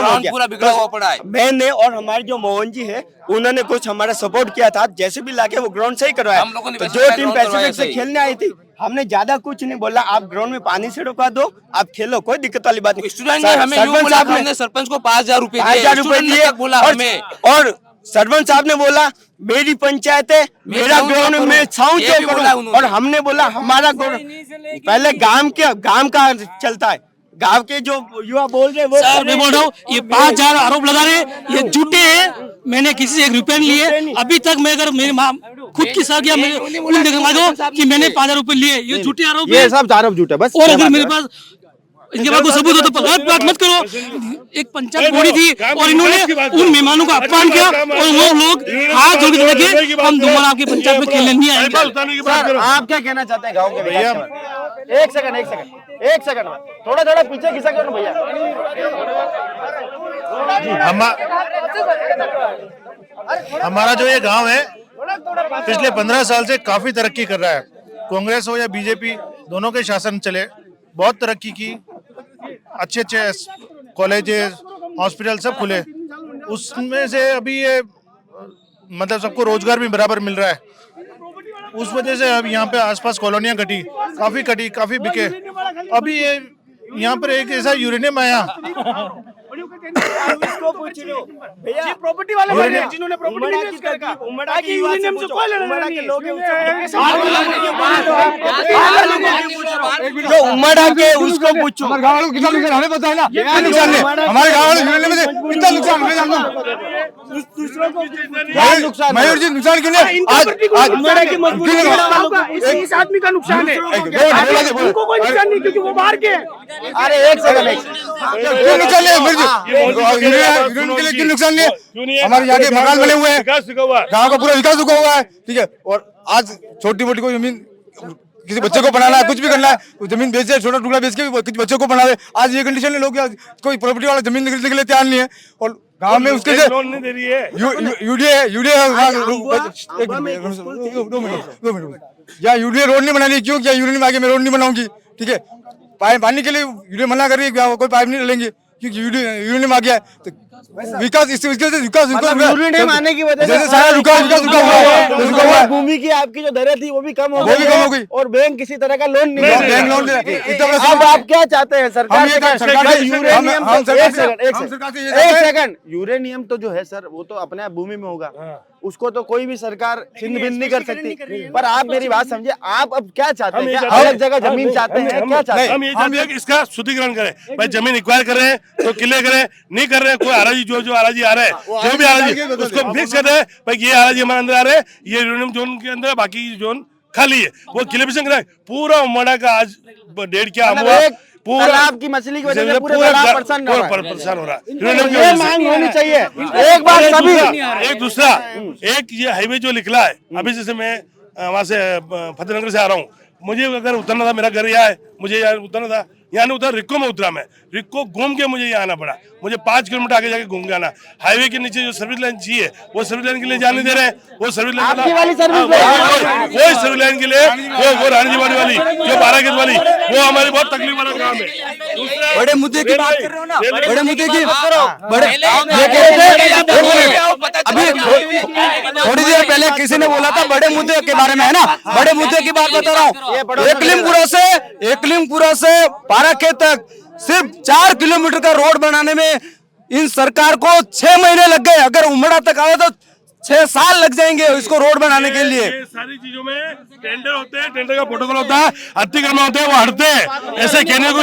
हो गया, पूरा बिगड़ा हुआ पड़ा है। मैंने और हमारे जो मोहन जी है उन्होंने कुछ हमारा सपोर्ट किया था, जेसीबी लाके वो ग्राउंड सही करवाया। हम लोगों ने तो जो टीम पैसिफिक से खेलने आई थी, हमने ज्यादा कुछ नहीं बोला, आप ग्राउंड में पानी से रुका दो, आप खेलो, कोई दिक्कत वाली बात नहीं। स्टूडेंट ने हमें यूं बोला, हमने सरपंच को 5000 रुपए दिए बोला हमें, और सरपंच साहब ने बोला मेरी पंचायत है, मेरा ग्राउंड में छाऊं तो करूं, और हमने बोला हमारा ग्राउंड पहले गांव का चलता है। गांव के जो युवा बोल रहे वो सर मैं बोल रहा हूँ, ये 5000 आरोप लगा रहे, ये झूठे हैं। मैंने किसी से 1 रुपया नहीं लिए अभी तक। मैं अगर मेरी माँ खुद की साथ या उन दिखा दो कि मैंने 5000 रुपए लिए, ये झूठे आरोप है। ये सब आरोप झूठे बस। और अगर मेरे पास इसके बाद कोई सबूत हो तो बात मत करो। एक पंचायत बॉडी थी और इन्होंने उन मेहमानों का अपमान किया, और वो लोग हाथ जोड़ के लगे हम दोबारा आपकी पंचायत में खेलने नहीं आएंगे। सर आप क्या कहना चाहते हैं गांव के विकास पर? एक सेकंड थोड़ा पीछे खिसक करो भैया। हमारा जो ये गांव है पिछले 15 साल से काफी तरक्की कर रहा है। कांग्रेस हो या बीजेपी, दोनों के शासन चले, बहुत तरक्की की, अच्छे कॉलेजेस हॉस्पिटल सब खुले। उसमें से अभी ये मतलब सबको रोजगार भी बराबर मिल रहा है। उस वजह से अब यहाँ पे आसपास कॉलोनियां कटी, काफी बिके। अभी ये यहाँ पर एक ऐसा यूरेनियम आया, प्रॉपर्टी वाले जिन्होंने प्रॉपर्टी यूरेनियम से कोई लेना नहीं है। जो उमड़ा के उसको पूछो, हमारे गाँव वालों को कितना नुकसान हमें पता है ना, क्या नुकसान है हमारे गाँव वालों यूरेनियम से कितना नुकसान हुआ हमको। मयूर जी नुकसान क्यों नहीं? आज इस आदमी का नुकसान है, उनको कोई नुकसान नहीं क्योंकि वो बाहर के। अरे एक सेकंड क्यों नुकसान नहीं है? यूरेनियम के लिए क्यों नुकसान नहीं है? हमारे यहाँ के मकान बने हुए हैं, गाँव का पूरा विकास रुका हुआ है, ठीक है। और आज छोटी मोटी कोई जमीन किसी बच्चे को बनाना है, कुछ भी करना है, तो जमीन बेच दे, छोटा टुकड़ा बेच के किसी बच्चों को बना दे। आज ये कंडीशन है, लोग कोई प्रॉपर्टी वाला जमीन निकलने के लिए तैयार नहीं है। और गांव में उसके लिए लोन नहीं दे रही है, यूडीए या यूडीए रोड नहीं बना रही। क्यों? क्या यूनियन में आगे मैं रोड नहीं बनाऊंगी, ठीक है। पानी के लिए यूडीए मना कर रही है, कोई पाइप नहीं डालेंगे क्योंकि यूनियन आ गया है। तो विकास यूरेनियम आने की वजह से सारा रुका हुआ है। भूमि की आपकी जो दरें थी वो भी कम हो गई, और बैंक किसी तरह का लोन नहीं। अब आप क्या चाहते हैं सरकार से? यूरेनियम तो जो है सर वो तो अपने आप भूमि में होगा, उसको तो कोई भी सरकार छिन्न भिन्न नहीं कर सकती। पर आप मेरी बात समझे, आप अब क्या चाहते हैं? अलग जगह जमीन चाहते हैं, क्या चाहते हैं? हम ये चाहते हैं कि इसका शुद्धिकरण करें। भाई जमीन एक्वायर कर रहे हैं तो किले करें, नहीं कर रहे हैं कोई आराजी जो आराजी आ रहा है, जो भी आराजी उसको फिक्स कर रहे हैं। भाई ये आराजी हमारे अंदर आ रहे हैं, ये यूरेनियम जोन के अंदर, बाकी जोन खाली है, वो किले भी संग रहे। पूरा उमड़ा का आज डेढ़ क्या हुआ, पूरा तालाब की मछली की वजह से पूरे तालाब परेशान हो रहा है। ये मांग होनी चाहिए एक बार सभी। एक दूसरा, एक ये हाईवे जो निकला है, अभी जैसे मैं वहाँ से फतेहनगर से आ रहा हूँ, मुझे अगर उतरना था, मेरा घर यहाँ है, मुझे यहाँ उतरना था, यानी उधर रिक्को में उतरा मैं, रिक्को घूम के मुझे यहाँ आना पड़ा, मुझे 5 किलोमीटर आगे जाके घूम के आना। हाईवे के नीचे जो सर्विस लाइन चाहिए वो सर्विस लाइन के लिए जाने दे रहे हैं, वो सर्विस लाइन वो सर्विस लाइन के लिए वो रानी वाली जो 12 गेट वाली, वो हमारी बहुत तकलीफ वाला काम है। बड़े मुद्दे की बात कर रहे हो ना, बड़े मुद्दे की अभी थोड़ी देर पहले किसी ने बोला था बड़े मुद्दे के बारे में, है ना, बड़े मुद्दे की बात बता रहा हूँ। एकलिमपुरा से पाराखेत तक सिर्फ 4 किलोमीटर का रोड बनाने में इन सरकार को 6 महीने लग गए। अगर उमड़ा तक आए तो 6 साल लग जाएंगे इसको रोड बनाने के लिए। ये सारी चीजों में टेंडर होते हैं, टेंडर का प्रोटोकॉल होता है, अतिक्रमण होते हैं, वो हटते हैं। ऐसे कहने को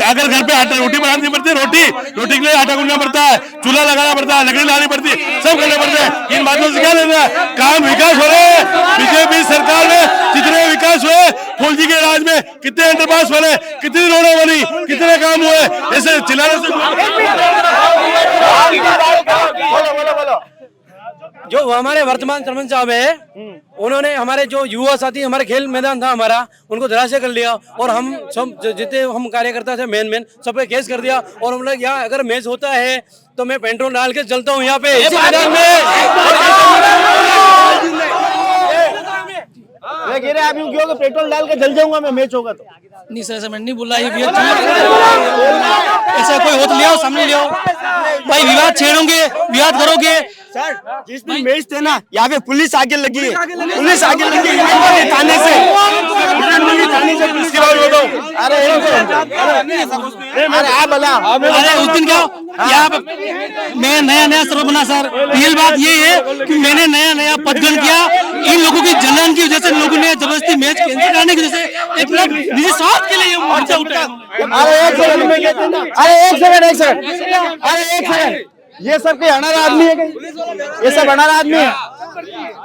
अगर घर पे आटा रोटी बनानी पड़ती है, रोटी के लिए आटा गूंदना पड़ता है, चूल्हा लगाना पड़ता है, लकड़ी लानी पड़ती है, सब करना पड़ता है। इन बातों से क्या लेना है? काम विकास हो रहे हैं। बीजेपी सरकार में जितने विकास हुए, फूल जी के राज में कितने अंडरपास बने, कितनी रोडें बनी, कितने काम हुए, ऐसे चिल्लाने से जो हमारे वर्तमान सरपंच साहब है, उन्होंने हमारे जो युवा साथी, हमारे खेल मैदान था हमारा, उनको धराशायी कर लिया और हम सब जितने हम कार्यकर्ता थे मेन सब पे केस कर दिया। और हम लोग यहाँ अगर मैच होता है तो मैं पेट्रोल डाल के चलता हूँ यहाँ पे इसी मैदान में। आप यूं क्यों पेट्रोल डाल के जल जाऊंगा मैं, मैच होगा तो? नहीं सर, ऐसा मैंने नहीं बोला। ये ऐसा कोई हो तो ले आओ, सामने ले आओ भाई। विवाद छेड़ोगे, विवाद करोगे सर। जिस दिन मैच थे ना, यहाँ पे पुलिस आगे लगी है, पुलिस आगे लगी है थाने से। अरे उस दिन क्या यहाँ पे मैं नया सर्व बना सर। रियल बात ये है कि मैंने नया पदग्रहण किया, इन लोगों की जलन की वजह से लोगों ने जबरदस्ती मैच कैंसिल करने की वजह से एक निजी स्वार्थ के लिए मोर्चा उठाया। ये सब कोई अनारा आदमी है कहीं? ये सब अनारा आदमी है,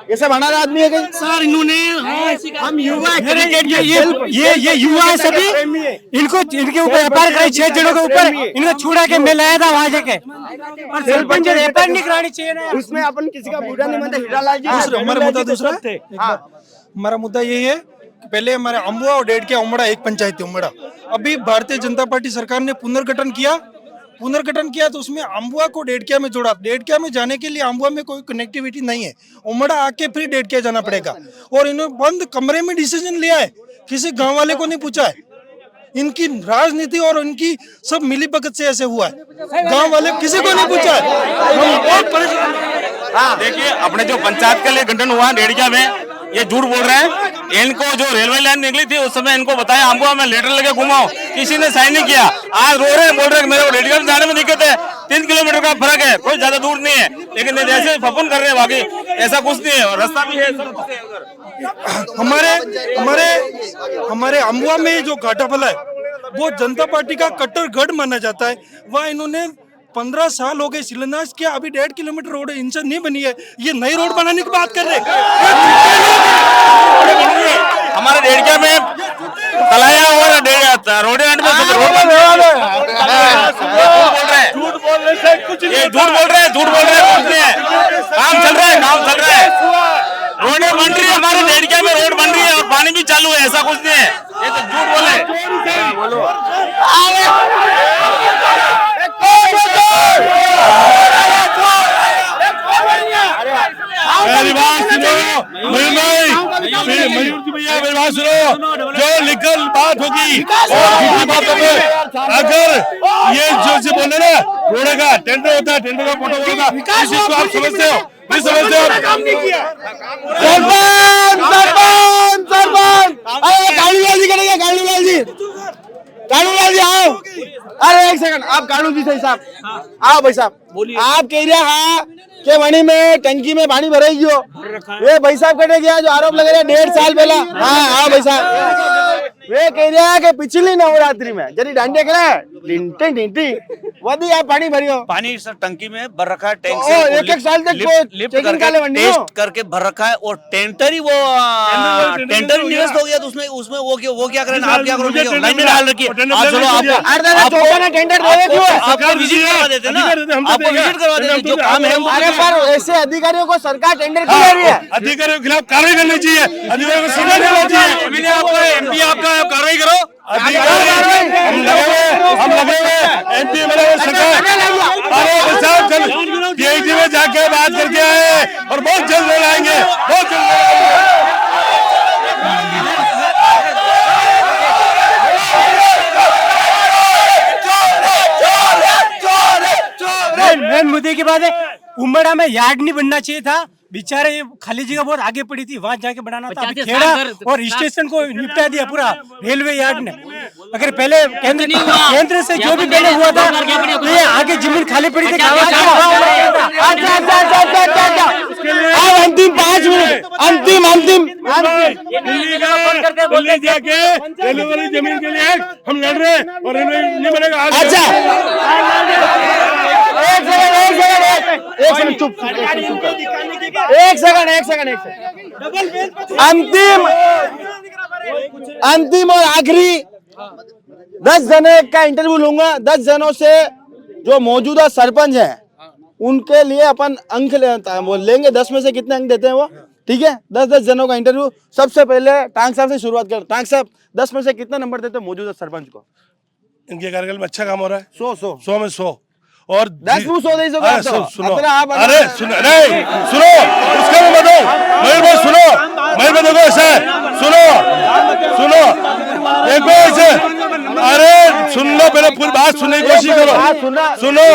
ये सब अनारा आदमी है कहीं? सर इन्होंने हम युवा क्रिकेट ये युवा है सभी, इनको इनके ऊपर व्यापार करे 6 जनों के ऊपर इनको छुड़ा के मैं लाया था वहां जाके। और सरपंच व्यापार नहीं करानी चाहिए ना, उसमें अपन किसी का बुरा नहीं मानते। हीरालाल जी हमारा मुद्दा दूसरा है। हमारा मुद्दा यही है कि पहले हमारे अम्बुआ और डेढ़किया उमड़ा एक पंचायत थी उमड़ा। अभी भारतीय जनता पार्टी सरकार ने पुनर्गठन किया तो उसमें अम्बुआ को डेढ़किया में जोड़ा। डेढ़किया में जाने के लिए अम्बुआ में कोई कनेक्टिविटी नहीं है, उमड़ा आके फिर डेढ़किया जाना पड़ेगा। और इन्होंने बंद कमरे में डिसीजन लिया है, किसी गांव वाले को नहीं पूछा है। इनकी राजनीति और इनकी सब मिली भगत से ऐसे हुआ है, गांव वाले किसी को नहीं पूछा है। हम बहुत परेशान। देखिए, अपने जो पंचायत के लिए गठन हुआ डेढ़किया में, ये झूठ बोल रहे हैं। इनको जो रेलवे लाइन निकली थी उस समय इनको बताया अम्बुआ में लेटर लेके घुमाओ, किसी ने साइन नहीं किया। आज रो रहे हैं, बोल रहे हैं मेरे को डेढ़किया में जाने में दिक्कत है। 3 किलोमीटर का फर्क है, कोई ज्यादा दूर नहीं है, लेकिन जैसे फफून कर रहे हैं बाकी ऐसा कुछ नहीं है। और रास्ता भी है हमारे अम्बुआ में जो घाटा फला है वो जनता पार्टी का कट्टर गढ़ माना जाता है। वहाँ इन्होंने 15 साल हो गए शिलान्यास किया, अभी 1.5 किलोमीटर रोड इंच नहीं बनी है। ये नई रोड बनाने की बात कर रहे हैं। हमारे डेढ़किया में तलाया और रोडे में झूठ बोल रहे हैं, कुछ नहीं है। काम चल रहा है, रोडें बन रही है, हमारे डेढ़किया में रोड बन रही है और पानी भी चालू है, ऐसा कुछ नहीं है। ये तो झूठ बोले। मेरी बात सुनो मयूर जी भैया, मेरी बात सुनो। जो लिखल बात होगी और बातों में अगर ये जो बोले ना रोड का टेंडर होता है, टेंडर का प्रोटोकॉल होता है, इस चीज को आप समझते हो? नहीं समझते हो? कानून जी आओ। अरे एक सेकंड, आप कानून जी सही साहब आओ। भाई साहब आप कह रहे हैं कि वणी में टंकी में पानी भरेगी हो, ये भाई साहब कटे गया जो आरोप लगा रहे 1.5 साल पहला। हाँ आओ भाई साहब, वे कह रहे हैं कि पिछली नवरात्रि में जरी डांडे करे वही आप पानी भरियो। पानी सर टंकी में भर रखा है, टैंक से एक साल तक लिफ्ट करके टेस्ट करके भर रखा है। और टेंटर ही टेंटर निरस्त हो गया, तो उसमें वो क्या करें, आप क्या करोगे? लाइन में डाल रखिए, चलो आपको टेंडर आपको विजिट करवा देते ना, आपको विजिट करवा देते जो काम है। अरे पर ऐसे अधिकारियों को सरकार टेंडर क्यों दे रही है? अधिकारियों के खिलाफ कार्रवाई करनी चाहिए, अधिकारियों को सजा देना चाहिए। एमपी आपका कार्रवाई करो। हम लगे हुए एमपी एमएलए सरकार पीएचडी में जाके बात करके आए और बहुत जल्द ले आएंगे, बहुत जल्द ले आएंगे। मेन मुद्दे की बात है, उमड़ा में यार्ड नहीं बनना चाहिए था, बेचारे ये खाली जगह बहुत आगे पड़ी थी, वहां जाके बनाना था। अभी खेड़ा और स्टेशन को निपटा दिया पूरा रेलवे यार्ड ने। अगर पहले केंद्र से जो भी पहले हुआ था तो ये आगे जमीन खाली पड़ी थी। अंतिम 5 मिनट, अंतिम दिल्ली जाके रेलवे वाली जमीन के लिए हम लड़ रहे हैं और रेलवे नहीं बनेगा। अच्छा एक सेकंड अंतिम और आखिरी 10 जने का इंटरव्यू लूंगा। 10 जनों से जो मौजूदा सरपंच हैं उनके लिए अपन अंक वो लेंगे, 10 में से कितने अंक देते हैं वो, ठीक है। 10 जनों का इंटरव्यू। सबसे पहले टांग साहब से शुरुआत कर। टांग साहब 10 में से कितने नंबर देते हैं मौजूदा सरपंच को? इनके कार्यकाल में अच्छा काम हो रहा है। 100 में 100 और 10 में 100 दे सको। सुनो, अरे सुनो, नहीं सुनो, उसका भी बताओ, मेरे को सुनो, मेरे को देखो ऐसा है, सुनो देखो ऐसे, अरे सुन लो, पहले पूरी बात सुनने की कोशिश करो, सुनो।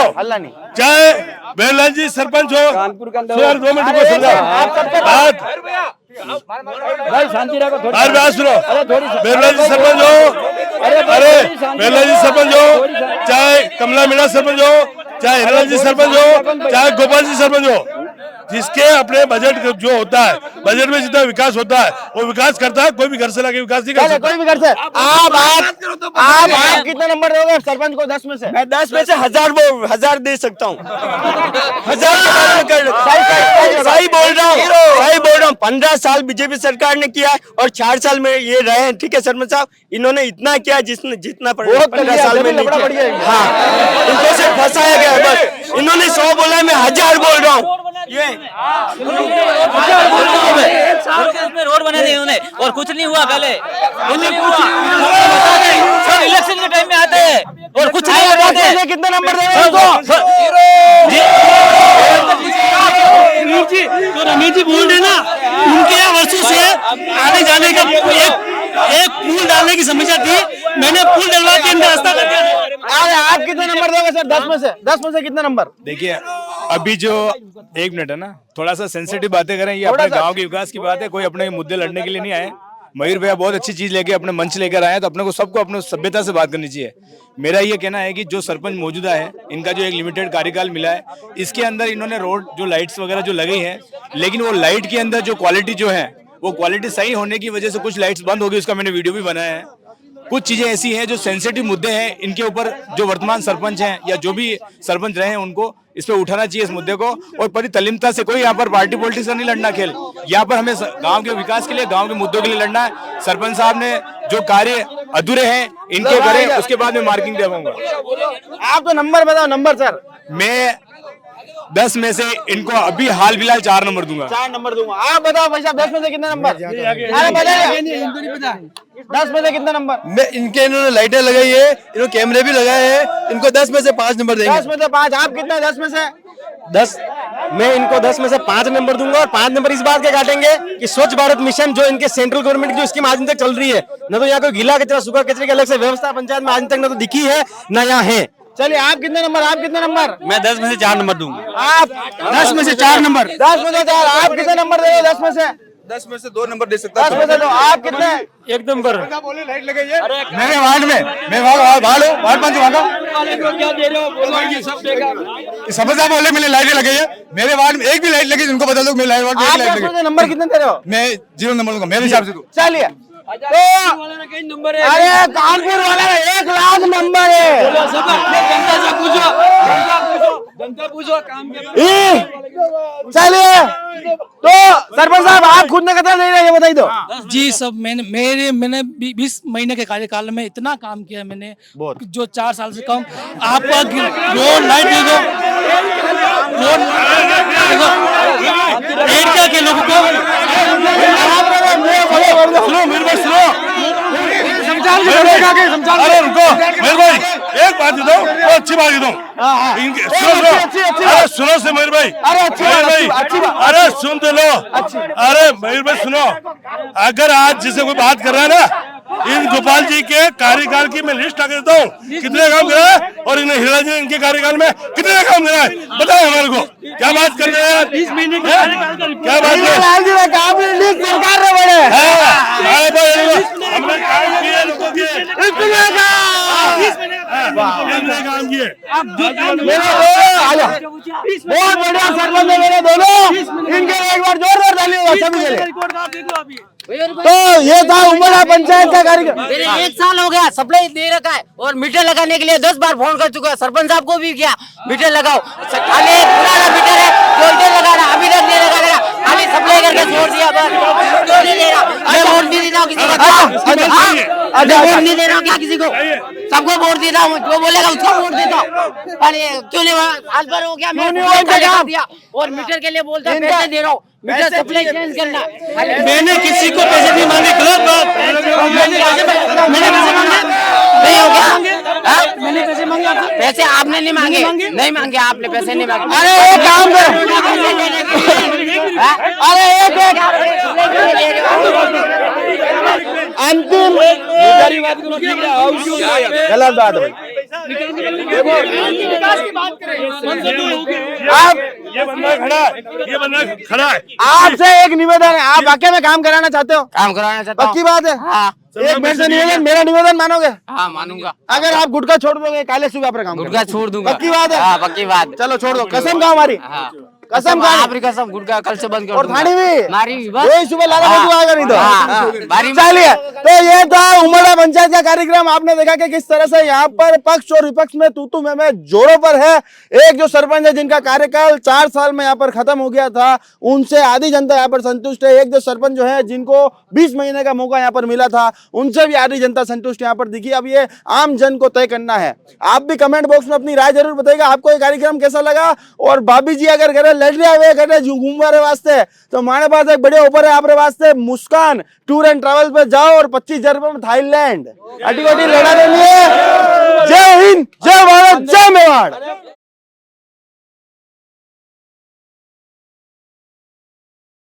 चाहे बेलाल जी सरपंच हो, 2 मिनट को समझाओ बात, शांति रखो, बात सुनो। बेलाल जी सरपंच हो, अरे बेलाल जी सरपंच हो, चाहे कमला मीणा सरपंच हो, चाहे हिरलाल जी सरपंच हो, चाहे गोपाल जी सरपंच हो, जिसके अपने बजट जो होता है, बजट में जितना विकास होता है वो विकास करता है। कोई भी घर से लाके विकास नहीं कर सकता। कोई भी घर से। आप कितना नंबर दोगे सरपंच को 10 में से? मैं 10 में से 1000 दे सकता हूँ। 1000 सही बोल रहा हूँ। 15 साल बीजेपी सरकार ने किया और 4 साल में ये रहे हैं, ठीक है सरपंच साहब। इन्होंने इतना किया जितना 15 साल में नहीं किया। हाँ, इनको सिर्फ फंसाया गया बस। इन्होंने 100 बोला है, मैं 1000 बोल रहा हूँ। ये रोड बने थे उन्होंने और कुछ नहीं हुआ। पहले कुछ नहीं हुआ, सब इलेक्शन के टाइम में आते हैं और कुछ नहीं बताते। कितने नंबर दे? तो रमेश जी बोल रहे ना, उनके यहाँ वर्षों से आने जाने का एक पुल डालने की समस्या थी, मैंने पुल डलवा के रास्ता कर दिया। आप कितने नंबर दोगे सर 10 में से? 10 में से कितने नंबर? देखिए अभी जो 1 मिनट है ना, थोड़ा सा सेंसिटिव बातें करें, ये अपने गांव के विकास की बात है, कोई अपने मुद्दे लड़ने के लिए नहीं आए। मयूर भैया बहुत अच्छी चीज लेके अपने मंच लेकर आए, तो अपने को सबको अपने सभ्यता से बात करनी चाहिए। मेरा ये कहना है कि जो सरपंच मौजूदा है, इनका जो एक लिमिटेड कार्यकाल मिला है, इसके अंदर इन्होंने रोड जो लाइट्स वगैरह जो लगी हैं, लेकिन वो लाइट के अंदर जो क्वालिटी जो है, वो क्वालिटी सही होने की वजह से कुछ लाइट्स बंद हो गई। उसका मैंने वीडियो भी बनाया है। कुछ चीजें ऐसी हैं जो सेंसिटिव मुद्दे हैं, इनके ऊपर जो वर्तमान सरपंच हैं या जो भी सरपंच रहे हैं उनको इस पे उठाना चाहिए इस मुद्दे को। और बड़ी तल्लीमता से, कोई यहाँ पर पार्टी पॉलिटिक्स का नहीं लड़ना खेल, यहाँ पर हमें गांव के विकास के लिए, गांव के मुद्दों के लिए लड़ना है। सरपंच साहब ने जो कार्य अधूरे हैं इनके करें, उसके बाद में मार्किंग दे पाऊंगा। आप तो नंबर बताओ, नंबर सर। मैं 10 में से इनको अभी हाल फिलहाल 4 नंबर दूंगा। 4 नंबर दूंगा। आप बताओ भाई साहब 10 में से कितने नंबर? अरे बताइए 10 में से कितने नंबर? मैं इनके, इन्होंने लाइटें लगाई है, इन्होंने कैमरे भी लगाए हैं, इनको 10 में से 5 नंबर देंगे। 10 में से 5। आप कितने 10 में से? 10 मैं इनको 10 में से 5 नंबर दूंगा। और 5 नंबर इस बात के काटेंगे कि स्वच्छ भारत मिशन जो इनके सेंट्रल गवर्नमेंट की जो स्कीम आज तक चल रही है, न तो यहाँ कोई गीला कचरा सूखा कचरे की अलग से व्यवस्था पंचायत में आज तक न तो दिखी है न यहाँ है। चलिए आप कितने नंबर? आप कितने नंबर? मैं 10 में से 4 नंबर दूंगा। आप 10 में से 4 नंबर। 10 में से 4। आप कितने नंबर दे? 10 में से 10 में से 2 नंबर दे सकता 10 में से 2। आप कितने? 1 नंबर। लाइट लगाइए मेरे वार्ड में, मैं वार्ड 5 वहाँ का समझ आप बोले, मैंने लाइटें लगाई है मेरे वार्ड में। एक भी लाइट लगी उनको बता दो, मेरे लाइट वार्ड में लाइट लगी। नंबर कितने दे रहे हो? मैं 0 नंबर दूंगा मेरे हिसाब से। तो चलिए अरे कानपुर वाला 1 लाख नंबर है। चलिए तो सरपंच साहब आप खुद ने कितना दे रहे हैं बताइए तो। जी सब मैंने 20 महीने के कार्यकाल में इतना काम किया मैंने, जो 4 साल से कम। आपका रोड लाइट देखो, रोड एरिया के लोगों को सुनो, मेरे पास सुनो, अरे रुको मयूर भाई, एक बात दो, वो अच्छी बात दो, अरे सुनो से मयूर भाई, अरे सुन तो लो, अरे मयूर भाई सुनो, अगर आज जिसे कोई बात कर रहा है ना, इन गोपाल जी के कार्यकाल की मैं लिस्ट आके देता हूँ, कितने काम करा है, और इन हीरा जी इनके कार्यकाल में कितने काम करा है, बताए हमारे को, क्या बात कर रहे हैं, 20 महीने के कार्यकाल क्या बात है, सरकार में बड़े हमने काम किए लोगों के, काम किए, बहुत बढ़िया सरपंच है मेरे दोनों, इनके एक बार जोरदार तालियां सभी के लिए। तो ये था उमड़ा पंचायत का कार्यक्रम। मेरे 1 साल हो गया सप्लाई दे रखा है और मीटर लगाने के लिए 10 बार फोन कर चुका है, सरपंच साहब को भी किया, मीटर लगाओ, खाली एक पुराना मीटर है, वोल्टेज लगा रहा, अभी तक नहीं लगा रहा, खाली सप्लाई करके छोड़ दिया, बस क्यों नहीं दे रहा, मैं वोट नहीं देता हूँ किसी को, वोट नहीं दे रहा हूँ क्या किसी को, सबको वोट देता हूँ, जो बोलेगा उसको वोट देता हूँ, क्यों नहीं, साल भर हो गया मैं दिया और मीटर के लिए बोलता हूँ पैसे दे रहा हूँ, मीटर सप्लाई चेंज करना। मैंने किसी को पैसे नहीं मांगे, गलत बात, मैंने पैसे मांगे नहीं हो गया, मैंने पैसे मांगे, पैसे आपने नहीं मांगे, नहीं मांगे आपने, पैसे नहीं मांगे। अरे एक काम कर, अरे अंतिम गलत बात है, आप ये बंदा खड़ा है, आपसे एक निवेदन है, आप वाकई में काम कराना चाहते हो? काम कराना चाहता हूँ, पक्की बात है? हाँ। एक मेरे से निवेदन, मेरा निवेदन मानोगे? हाँ मानूंगा। अगर आप गुटखा छोड़ दोगे काले सुबह पर काम, गुटखा छोड़ दूंगा, पक्की बात है? हाँ पक्की बात, चलो छोड़ दो, कसम खाओ हमारी, कसम खाओ, आपकी कसम, गुटखा कल से बंद कर और थानी भी मारी वही सुबह लाला बदू आएगा नहीं तो। तो चलिए, तो ये था उमड़ा पंचायत का कार्यक्रम। आपने देखा कि किस तरह से यहाँ पर पक्ष और विपक्ष में तू में जोरों पर है। एक जो सरपंच है जिनका कार्यकाल 4 साल में यहाँ पर खत्म हो गया था, उनसे आधी जनता यहाँ पर संतुष्ट है। एक जो सरपंच जो है जिनको 20 महीने का मौका यहाँ पर मिला था, उनसे भी आधी जनता संतुष्ट यहाँ पर दिखी। अब ये आम जन को तय करना है। आप भी कमेंट बॉक्स में अपनी राय जरूर बताइएगा, आपको ये कार्यक्रम कैसा लगा। और भाभी जी अगर घर लड़ रहे हुए घर घूमने वास्ते तो हमारे पास एक बढ़िया ऑफर है आपके वास्ते। मुस्कान टूर एंड ट्रैवल पे जाओ और 25,000 रुपए में थाईलैंड अटी लड़ा देनी है। जय हिंद, जय भारत, जय मेवाड़।